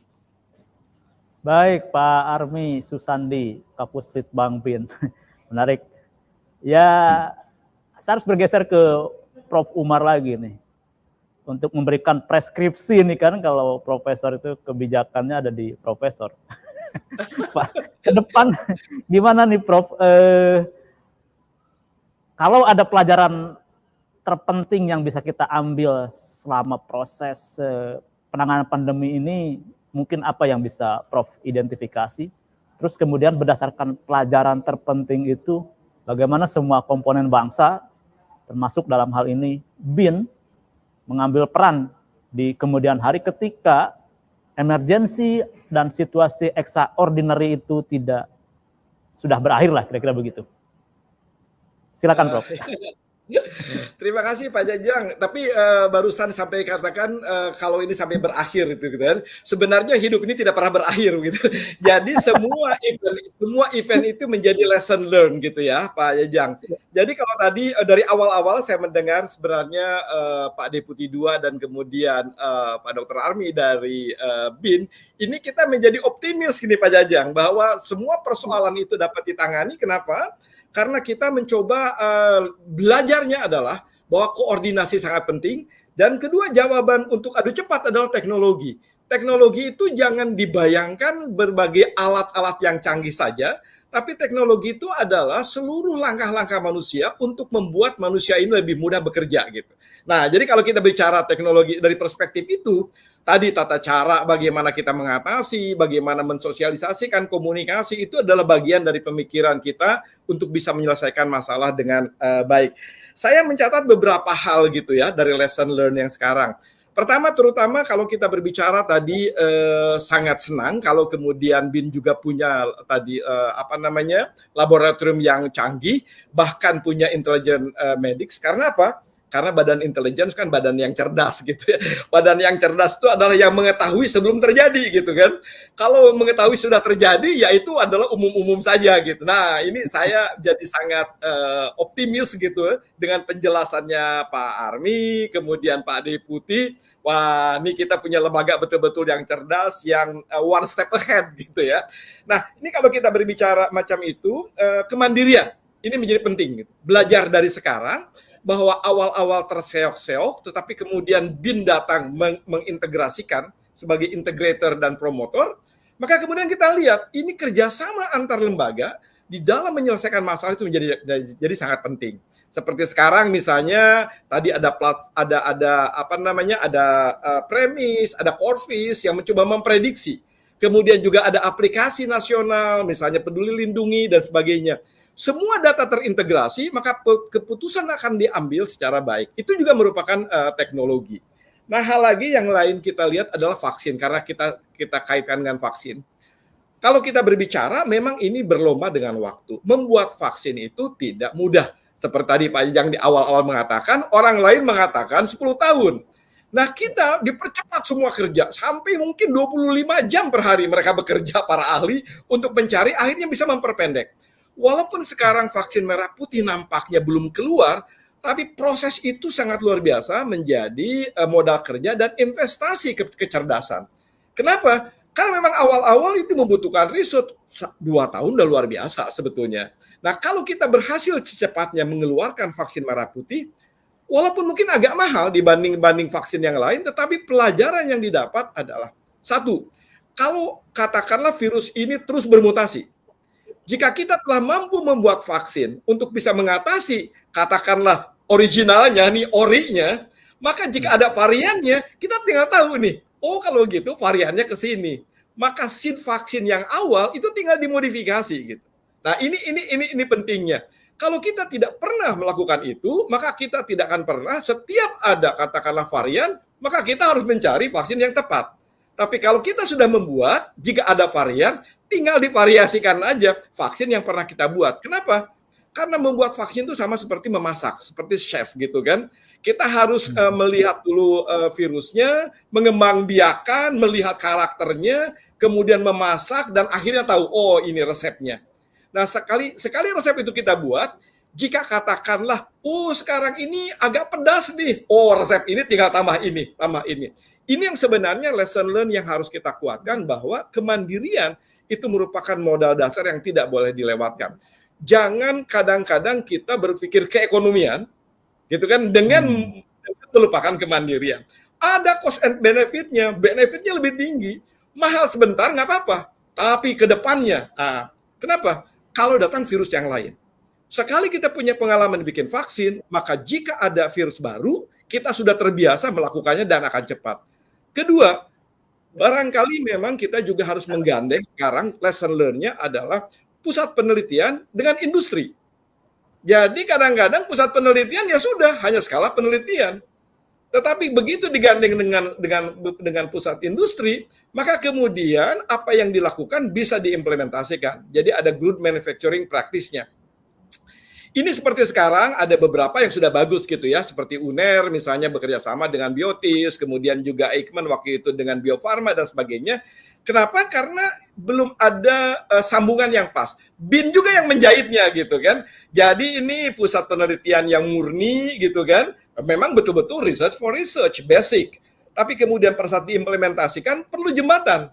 Baik, Pak Army Susandi, Kapuslitbang BIN. Menarik. Ya, saya harus bergeser ke Prof. Umar lagi nih. Untuk memberikan preskripsi nih, kan kalau profesor itu kebijakannya ada di profesor. Pak, ke depan gimana nih, Prof? Kalau ada pelajaran terpenting yang bisa kita ambil selama proses penanganan pandemi ini, mungkin apa yang bisa Prof identifikasi? Terus kemudian berdasarkan pelajaran terpenting itu, bagaimana semua komponen bangsa, termasuk dalam hal ini BIN, mengambil peran di kemudian hari ketika emergensi dan situasi extraordinary itu sudah berakhir lah, kira-kira begitu. Silakan, Prof. Terima kasih Pak Jajang. Tapi barusan sampai katakan kalau ini sampai berakhir itu gitu kan. Sebenarnya hidup ini tidak pernah berakhir gitu. Jadi semua event itu menjadi lesson learn gitu ya Pak Jajang. Jadi kalau tadi dari awal-awal saya mendengar sebenarnya Pak Deputi 2 dan kemudian Pak Dr. Army dari BIN, ini kita menjadi optimis gini Pak Jajang bahwa semua persoalan itu dapat ditangani. Kenapa? Karena kita mencoba belajarnya adalah bahwa koordinasi sangat penting, dan kedua jawaban untuk adu cepat adalah teknologi. Teknologi itu jangan dibayangkan berbagai alat-alat yang canggih saja, tapi teknologi itu adalah seluruh langkah-langkah manusia untuk membuat manusia ini lebih mudah bekerja gitu. Nah, jadi kalau kita bicara teknologi dari perspektif itu, tadi tata cara bagaimana kita mengatasi, bagaimana mensosialisasikan komunikasi itu adalah bagian dari pemikiran kita untuk bisa menyelesaikan masalah dengan baik. Saya mencatat beberapa hal gitu ya dari lesson learn yang sekarang. Pertama, terutama kalau kita berbicara tadi sangat senang kalau kemudian BIN juga punya tadi laboratorium yang canggih, bahkan punya intelligent medics. Karena apa? Karena badan intelligence kan badan yang cerdas gitu ya. Badan yang cerdas itu adalah yang mengetahui sebelum terjadi gitu kan. Kalau mengetahui sudah terjadi, ya itu adalah umum-umum saja gitu. Nah, ini saya jadi sangat optimis gitu dengan penjelasannya Pak Army, kemudian Pak Deputi. Wah, ini kita punya lembaga betul-betul yang cerdas, yang one step ahead gitu ya. Nah, ini kalau kita berbicara macam itu, kemandirian ini menjadi penting gitu. Belajar dari sekarang bahwa awal-awal terseok-seok, tetapi kemudian BIN datang mengintegrasikan sebagai integrator dan promotor, maka kemudian kita lihat ini kerjasama antar lembaga di dalam menyelesaikan masalah itu menjadi sangat penting. Seperti sekarang misalnya tadi ada premis, ada Corvis yang mencoba memprediksi. Kemudian juga ada aplikasi nasional, misalnya Peduli Lindungi dan sebagainya. Semua data terintegrasi, maka keputusan akan diambil secara baik. Itu juga merupakan teknologi. Nah, hal lagi yang lain kita lihat adalah vaksin, karena kita kaitkan dengan vaksin. Kalau kita berbicara, memang ini berlomba dengan waktu. Membuat vaksin itu tidak mudah. Seperti tadi Pak Jajang di awal-awal mengatakan, orang lain mengatakan 10 tahun. Nah, kita dipercepat semua kerja. Sampai mungkin 25 jam per hari mereka bekerja, para ahli, untuk mencari, akhirnya bisa memperpendek. Walaupun sekarang vaksin merah putih nampaknya belum keluar, tapi proses itu sangat luar biasa menjadi modal kerja dan investasi kecerdasan. Kenapa? Karena memang awal-awal itu membutuhkan riset 2 tahun udah luar biasa sebetulnya. Nah, kalau kita berhasil secepatnya mengeluarkan vaksin merah putih, walaupun mungkin agak mahal dibanding vaksin yang lain, tetapi pelajaran yang didapat adalah satu, kalau katakanlah virus ini terus bermutasi, jika kita telah mampu membuat vaksin untuk bisa mengatasi, katakanlah originalnya, nih orinya, maka jika ada variannya, kita tinggal tahu nih, oh kalau gitu variannya ke sini. Maka seed vaksin yang awal itu tinggal dimodifikasi gitu. Nah, ini pentingnya. Kalau kita tidak pernah melakukan itu, maka kita tidak akan pernah setiap ada katakanlah varian, maka kita harus mencari vaksin yang tepat. Tapi kalau kita sudah membuat, jika ada varian, tinggal divariasikan aja vaksin yang pernah kita buat. Kenapa? Karena membuat vaksin itu sama seperti memasak, seperti chef gitu kan. Kita harus melihat dulu virusnya, mengembangbiakan, melihat karakternya, kemudian memasak, dan akhirnya tahu, oh ini resepnya. Nah, sekali resep itu kita buat, jika katakanlah, oh sekarang ini agak pedas nih, oh resep ini tinggal tambah ini. Ini yang sebenarnya lesson learn yang harus kita kuatkan, bahwa kemandirian itu merupakan modal dasar yang tidak boleh dilewatkan. Jangan kadang-kadang kita berpikir keekonomian, gitu kan, dengan melupakan kemandirian. Ada cost and benefitnya lebih tinggi, mahal sebentar nggak apa-apa, tapi ke depannya, kenapa? Kalau datang virus yang lain. Sekali kita punya pengalaman bikin vaksin, maka jika ada virus baru, kita sudah terbiasa melakukannya dan akan cepat. Kedua, barangkali memang kita juga harus menggandeng sekarang lesson learn-nya adalah pusat penelitian dengan industri. Jadi kadang-kadang pusat penelitian ya sudah hanya skala penelitian. Tetapi begitu digandeng dengan pusat industri, maka kemudian apa yang dilakukan bisa diimplementasikan. Jadi ada good manufacturing practice-nya. Ini seperti sekarang ada beberapa yang sudah bagus gitu ya, seperti UNER misalnya bekerja sama dengan Biotis, kemudian juga Eijkman waktu itu dengan Bio Farma dan sebagainya. Kenapa? Karena belum ada sambungan yang pas. BIN juga yang menjahitnya gitu kan. Jadi ini pusat penelitian yang murni gitu kan. Memang betul-betul research for research, basic. Tapi kemudian pada saat diimplementasikan perlu jembatan.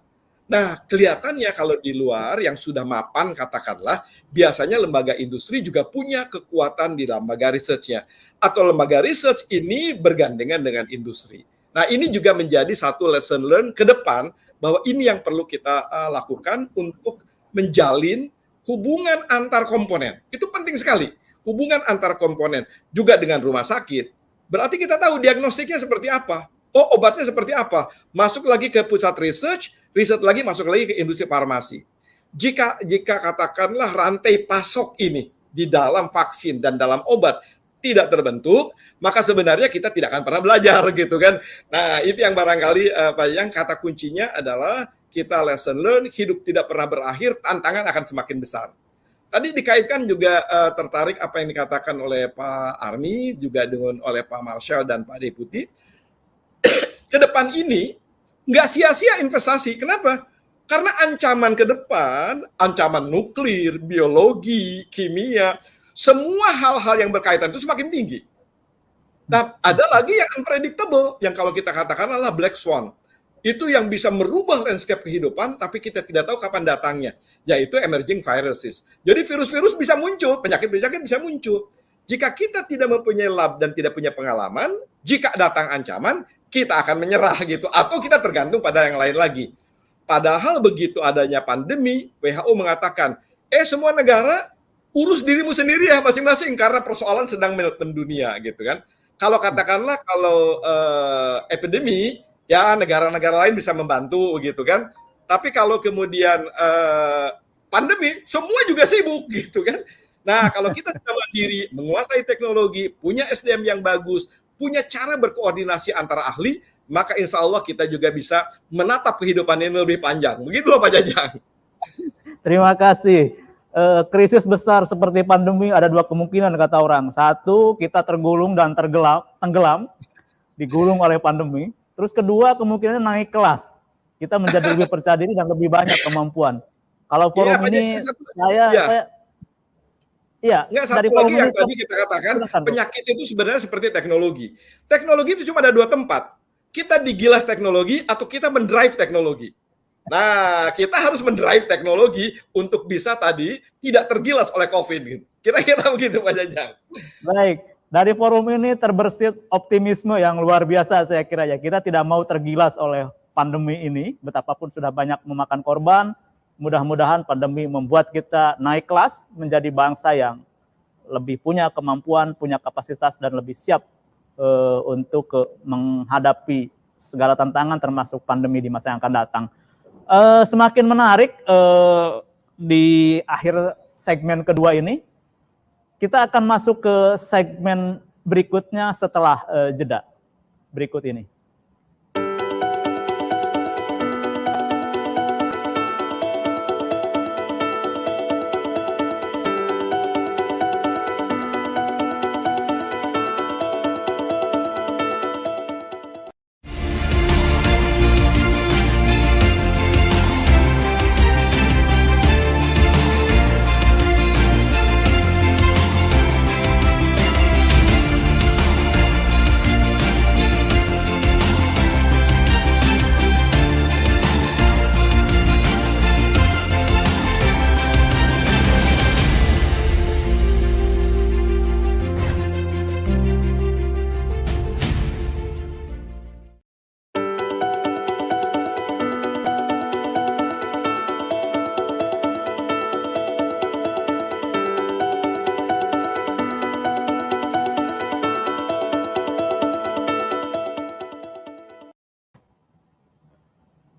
Nah, kelihatannya kalau di luar yang sudah mapan katakanlah, biasanya lembaga industri juga punya kekuatan di lembaga research-nya. Atau lembaga research ini bergandengan dengan industri. Nah, ini juga menjadi satu lesson learned ke depan, bahwa ini yang perlu kita lakukan untuk menjalin hubungan antar komponen. Itu penting sekali, hubungan antar komponen. Juga dengan rumah sakit. Berarti kita tahu diagnostiknya seperti apa. Oh, obatnya seperti apa. Masuk lagi ke pusat research, riset lagi masuk lagi ke industri farmasi. Jika katakanlah rantai pasok ini di dalam vaksin dan dalam obat tidak terbentuk, maka sebenarnya kita tidak akan pernah belajar gitu kan. Nah, itu yang barangkali yang kata kuncinya adalah kita lesson learn, hidup tidak pernah berakhir, tantangan akan semakin besar. Tadi dikaitkan juga tertarik apa yang dikatakan oleh Pak Army, juga dengan oleh Pak Marshall dan Pak Deputi. Ke depan ini nggak sia-sia investasi. Kenapa? Karena ancaman ke depan, ancaman nuklir, biologi, kimia, semua hal-hal yang berkaitan itu semakin tinggi. Nah, ada lagi yang unpredictable, yang kalau kita katakan adalah black swan. Itu yang bisa merubah landscape kehidupan, tapi kita tidak tahu kapan datangnya, yaitu emerging viruses. Jadi virus-virus bisa muncul, penyakit-penyakit bisa muncul. Jika kita tidak mempunyai lab dan tidak punya pengalaman, jika datang ancaman, kita akan menyerah gitu, atau kita tergantung pada yang lain lagi. Padahal begitu adanya pandemi, WHO mengatakan, semua negara urus dirimu sendiri ya masing-masing, karena persoalan sedang mendunia gitu kan. Kalau katakanlah kalau epidemi, ya negara-negara lain bisa membantu gitu kan. Tapi kalau kemudian pandemi, semua juga sibuk gitu kan. Nah, kalau kita sudah mandiri, menguasai teknologi, punya SDM yang bagus, punya cara berkoordinasi antara ahli, maka insya Allah kita juga bisa menatap kehidupan ini lebih panjang. Begitu loh Pak Jajang. Terima kasih. Krisis besar seperti pandemi ada dua kemungkinan kata orang. Satu, kita tergulung dan tenggelam, digulung oleh pandemi. Terus kedua, kemungkinan naik kelas. Kita menjadi lebih percaya diri dan lebih banyak kemampuan. Kalau forum ini, Satu lagi yang tadi kita katakan, penyakit itu sebenarnya seperti teknologi. Teknologi itu cuma ada dua tempat. Kita digilas teknologi atau kita mendrive teknologi. Nah, kita harus mendrive teknologi untuk bisa tadi tidak tergilas oleh COVID. Kira-kira begitu Pak Jajang. Baik, dari forum ini terbersit optimisme yang luar biasa saya kira ya. Kita tidak mau tergilas oleh pandemi ini, betapapun sudah banyak memakan korban. Mudah-mudahan pandemi membuat kita naik kelas menjadi bangsa yang lebih punya kemampuan, punya kapasitas, dan lebih siap untuk menghadapi segala tantangan termasuk pandemi di masa yang akan datang. Semakin menarik di akhir segmen kedua ini, kita akan masuk ke segmen berikutnya setelah jeda berikut ini.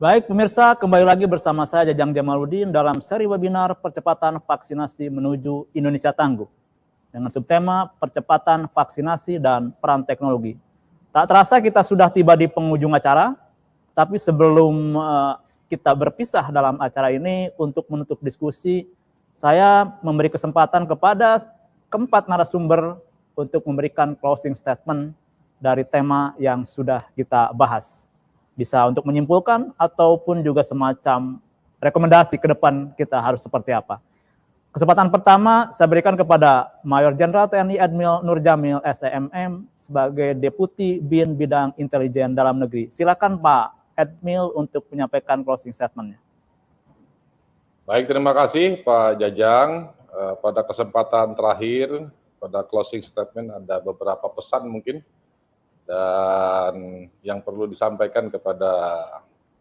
Baik pemirsa, kembali lagi bersama saya Jajang Jamaluddin dalam seri webinar percepatan vaksinasi menuju Indonesia Tangguh. dengan subtema percepatan vaksinasi dan peran teknologi. Tak terasa kita sudah tiba di penghujung acara, tapi sebelum kita berpisah dalam acara ini untuk menutup diskusi, saya memberi kesempatan kepada keempat narasumber untuk memberikan closing statement dari tema yang sudah kita bahas. Bisa untuk menyimpulkan ataupun juga semacam rekomendasi ke depan kita harus seperti apa. Kesempatan pertama saya berikan kepada Mayor Jenderal TNI Admil Nur Jamil SEMM sebagai Deputi Bin Bidang Intelijen Dalam Negeri. Silakan Pak Admil untuk menyampaikan closing statement-nya. Baik, terima kasih Pak Jajang. Pada kesempatan terakhir, pada closing statement ada beberapa pesan mungkin dan yang perlu disampaikan kepada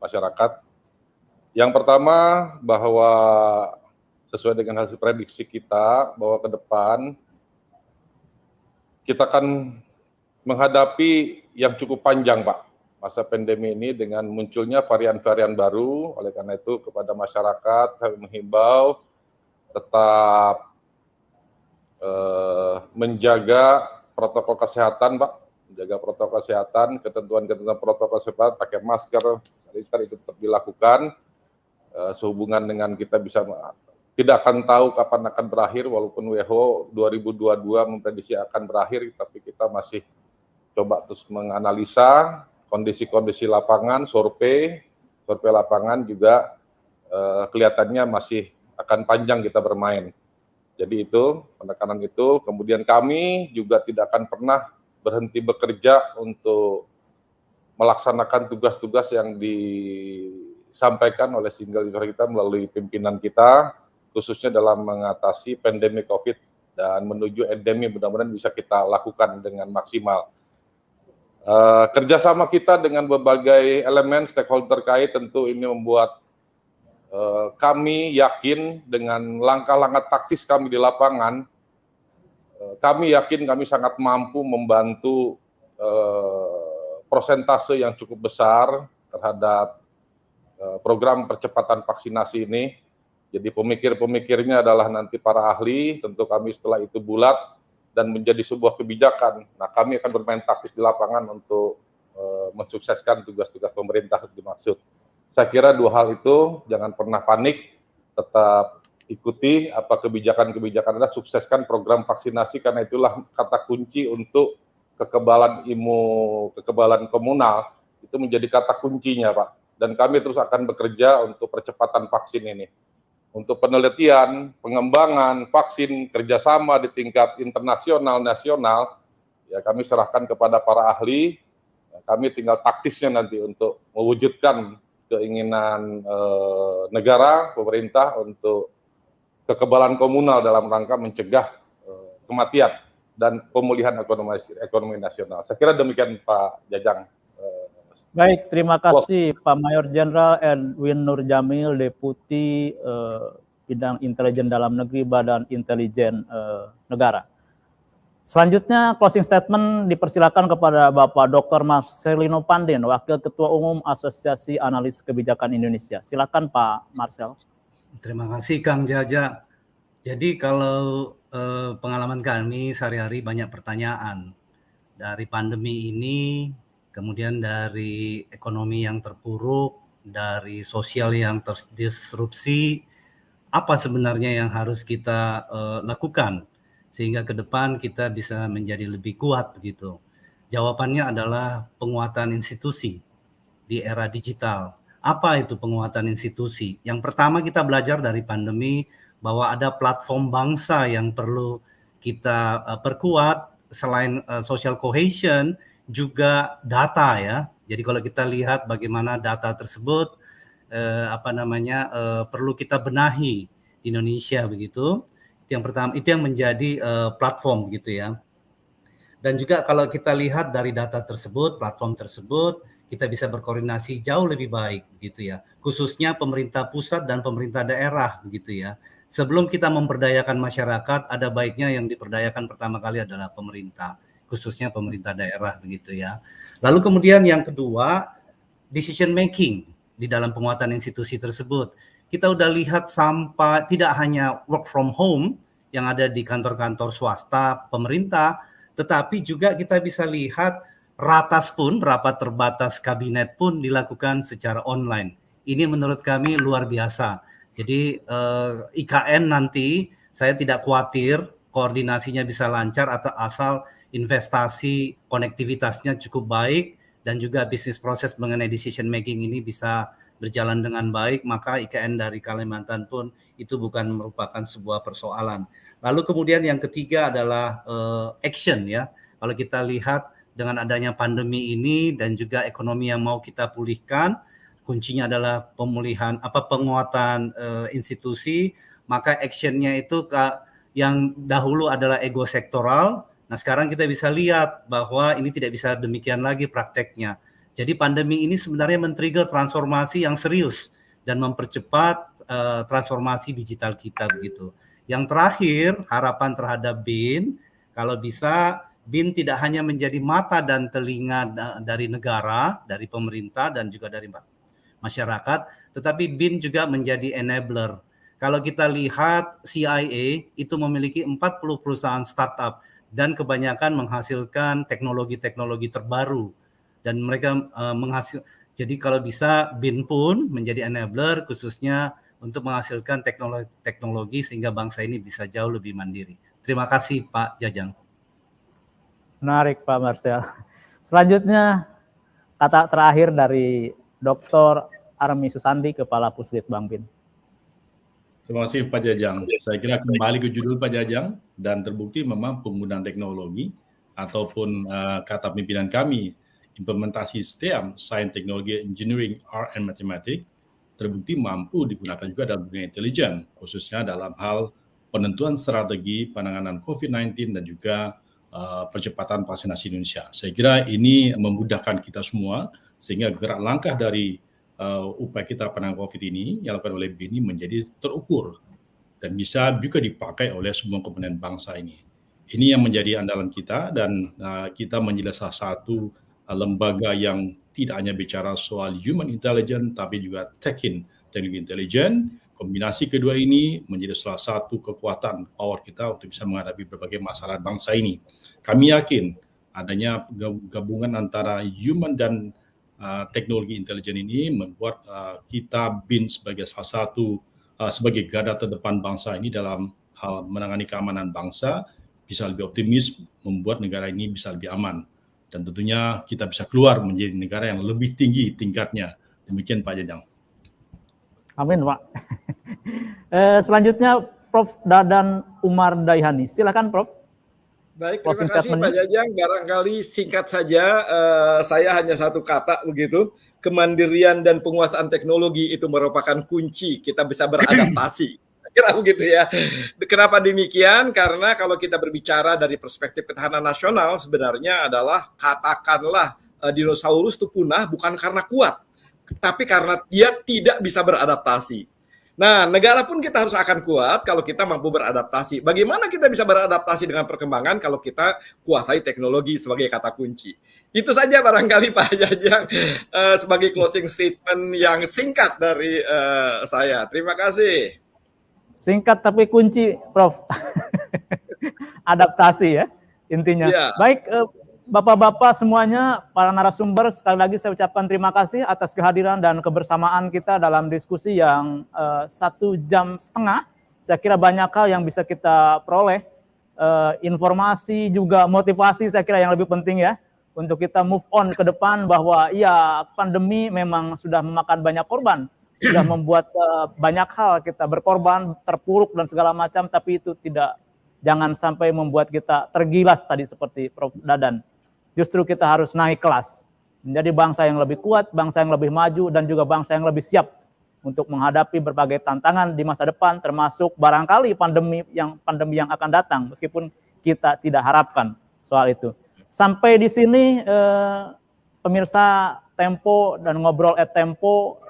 masyarakat. Yang pertama, bahwa sesuai dengan hasil prediksi kita, bahwa ke depan kita akan menghadapi yang cukup panjang, Pak, masa pandemi ini dengan munculnya varian-varian baru. Oleh karena itu, kepada masyarakat kami menghimbau tetap menjaga protokol kesehatan, Pak. Menjaga protokol kesehatan, ketentuan-ketentuan protokol kesehatan, pakai masker, sanitizer itu tetap dilakukan. Sehubungan dengan kita bisa tidak akan tahu kapan akan berakhir, walaupun WHO 2022 memprediksi akan berakhir, tapi kita masih coba terus menganalisa kondisi-kondisi lapangan, survei lapangan juga kelihatannya masih akan panjang kita bermain. Jadi itu, penekanan itu, kemudian kami juga tidak akan pernah berhenti bekerja untuk melaksanakan tugas-tugas yang disampaikan oleh single leader kita melalui pimpinan kita, khususnya dalam mengatasi pandemi COVID dan menuju endemi, mudah-mudahan bisa kita lakukan dengan maksimal. Kerjasama kita dengan berbagai elemen stakeholder terkait tentu ini membuat kami yakin dengan langkah-langkah taktis kami di lapangan, kami yakin kami sangat mampu membantu persentase yang cukup besar terhadap program percepatan vaksinasi ini. Jadi pemikir-pemikirnya adalah nanti para ahli, tentu kami setelah itu bulat dan menjadi sebuah kebijakan. Nah, kami akan bermain taktis di lapangan untuk mensukseskan tugas-tugas pemerintah dimaksud. Saya kira dua hal itu, jangan pernah panik, tetap ikuti apa kebijakan-kebijakan Anda, sukseskan program vaksinasi, karena itulah kata kunci untuk kekebalan komunal, itu menjadi kata kuncinya, Pak. Dan kami terus akan bekerja untuk percepatan vaksin ini. Untuk penelitian, pengembangan vaksin, kerjasama di tingkat internasional, nasional, ya kami serahkan kepada para ahli, kami tinggal taktisnya nanti untuk mewujudkan keinginan negara, pemerintah untuk kekebalan komunal dalam rangka mencegah kematian dan pemulihan ekonomi nasional. Saya kira demikian Pak Jajang. Baik, terima kasih Pak Mayor Jenderal Edwin Nur Jamil, Deputi Bidang Intelijen Dalam Negeri Badan Intelijen Negara. Selanjutnya closing statement dipersilakan kepada Bapak Dr. Marcelino Pandin, Wakil Ketua Umum Asosiasi Analis Kebijakan Indonesia. Silakan Pak Marcel. Terima kasih Kang Jaja. Jadi kalau pengalaman kami sehari-hari banyak pertanyaan dari pandemi ini, kemudian dari ekonomi yang terpuruk, dari sosial yang terdisrupsi, apa sebenarnya yang harus kita lakukan sehingga ke depan kita bisa menjadi lebih kuat begitu. Jawabannya adalah penguatan institusi di era digital. Apa itu penguatan institusi? Yang pertama kita belajar dari pandemi bahwa ada platform bangsa yang perlu kita perkuat selain social cohesion, juga data ya. Jadi kalau kita lihat bagaimana data tersebut perlu kita benahi di Indonesia begitu. Itu yang pertama, itu yang menjadi platform gitu ya. Dan juga kalau kita lihat dari data tersebut, platform tersebut, kita bisa berkoordinasi jauh lebih baik gitu ya. Khususnya pemerintah pusat dan pemerintah daerah begitu ya. Sebelum kita memberdayakan masyarakat, ada baiknya yang diberdayakan pertama kali adalah pemerintah, khususnya pemerintah daerah begitu ya. Lalu kemudian yang kedua, decision making di dalam penguatan institusi tersebut. Kita udah lihat sampai tidak hanya work from home, yang ada di kantor-kantor swasta, pemerintah, tetapi juga kita bisa lihat ratas pun, rapat terbatas kabinet pun dilakukan secara online. Ini menurut kami luar biasa. Jadi IKN nanti saya tidak khawatir koordinasinya bisa lancar asal investasi konektivitasnya cukup baik dan juga bisnis proses mengenai decision making ini bisa berjalan dengan baik, maka IKN dari Kalimantan pun itu bukan merupakan sebuah persoalan. Lalu kemudian yang ketiga adalah action ya. Kalau kita lihat dengan adanya pandemi ini dan juga ekonomi yang mau kita pulihkan, kuncinya adalah penguatan institusi, maka actionnya itu yang dahulu adalah ego sektoral. Nah sekarang kita bisa lihat bahwa ini tidak bisa demikian lagi prakteknya. Jadi pandemi ini sebenarnya men-trigger transformasi yang serius dan mempercepat transformasi digital kita begitu. Yang terakhir, harapan terhadap BIN, kalau bisa BIN tidak hanya menjadi mata dan telinga dari negara, dari pemerintah dan juga dari masyarakat, tetapi BIN juga menjadi enabler. Kalau kita lihat CIA itu memiliki 40 perusahaan startup dan kebanyakan menghasilkan teknologi-teknologi terbaru dan mereka jadi kalau bisa BIN pun menjadi enabler khususnya untuk menghasilkan teknologi sehingga bangsa ini bisa jauh lebih mandiri. Terima kasih Pak Jajang. Menarik Pak Marcel. Selanjutnya kata terakhir dari Dr. Army Susandi, Kepala Pusditbang BIN. Terima kasih Pak Jajang. Saya kira kembali ke judul Pak Jajang dan terbukti memang penggunaan teknologi ataupun kata pimpinan kami implementasi STEM, Science, Technology, Engineering, Art, and Mathematics terbukti mampu digunakan juga dalam dunia intelijen, khususnya dalam hal penentuan strategi penanganan COVID-19 dan juga percepatan vaksinasi Indonesia. Saya kira ini memudahkan kita semua sehingga gerak langkah dari upaya kita penanganan COVID ini yang dilakukan oleh BIN menjadi terukur dan bisa juga dipakai oleh semua komponen bangsa ini. Ini yang menjadi andalan kita dan kita menjadi salah satu lembaga yang tidak hanya bicara soal human intelligence tapi juga teknologi intelijen. Kombinasi kedua ini menjadi salah satu kekuatan power kita untuk bisa menghadapi berbagai masalah bangsa ini. Kami yakin adanya gabungan antara human dan teknologi intelijen ini membuat kita BIN sebagai salah satu sebagai garda terdepan bangsa ini dalam hal menangani keamanan bangsa bisa lebih optimis, membuat negara ini bisa lebih aman dan tentunya kita bisa keluar menjadi negara yang lebih tinggi tingkatnya. Demikian Pak Jajang. Amin Pak. Selanjutnya Prof. Dadan Umar Daihani. Silakan Prof. Baik, terima kasih Pak Jajang. Barangkali singkat saja, saya hanya satu kata begitu. Kemandirian dan penguasaan teknologi itu merupakan kunci kita bisa beradaptasi. Kira begitu ya. Kenapa demikian? Karena kalau kita berbicara dari perspektif ketahanan nasional, sebenarnya adalah katakanlah dinosaurus itu punah bukan karena kuat, tapi karena dia tidak bisa beradaptasi. Nah, negara pun kita harus akan kuat kalau kita mampu beradaptasi. Bagaimana kita bisa beradaptasi dengan perkembangan kalau kita kuasai teknologi sebagai kata kunci. Itu saja barangkali Pak Jajang sebagai closing statement yang singkat dari saya. Terima kasih. Singkat tapi kunci, Prof. Adaptasi ya, intinya. Ya. Baik, Bapak-bapak semuanya, para narasumber, sekali lagi saya ucapkan terima kasih atas kehadiran dan kebersamaan kita dalam diskusi yang 1,5 jam. Saya kira banyak hal yang bisa kita peroleh, informasi juga motivasi saya kira yang lebih penting ya, untuk kita move on ke depan bahwa ya pandemi memang sudah memakan banyak korban, sudah membuat banyak hal kita berkorban, terpuruk dan segala macam, tapi itu jangan sampai membuat kita tergilas tadi seperti Prof. Dadan. Justru kita harus naik kelas, menjadi bangsa yang lebih kuat, bangsa yang lebih maju, dan juga bangsa yang lebih siap untuk menghadapi berbagai tantangan di masa depan, termasuk barangkali pandemi yang akan datang, meskipun kita tidak harapkan soal itu. Sampai di sini, pemirsa Tempo dan Ngobrol at Tempo,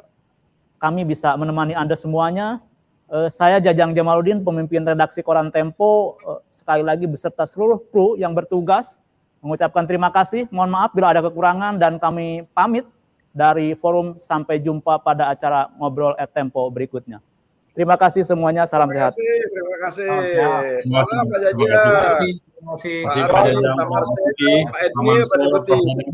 kami bisa menemani Anda semuanya. Saya Jajang Jamaluddin, pemimpin redaksi Koran Tempo, sekali lagi beserta seluruh kru yang bertugas, mengucapkan terima kasih, mohon maaf bila ada kekurangan dan kami pamit dari forum. Sampai jumpa pada acara Ngobrol at Tempo berikutnya. Terima kasih semuanya, salam sehat. Terima kasih. kasih. Terima kasih. Salam Pak Terima Jajang. kasih. Terima kasih. Pak Terima kasih, Pak Armi, Jajang. Pak Marcel, Oke, Pak Edmil, Pak selamat Deputi. sore.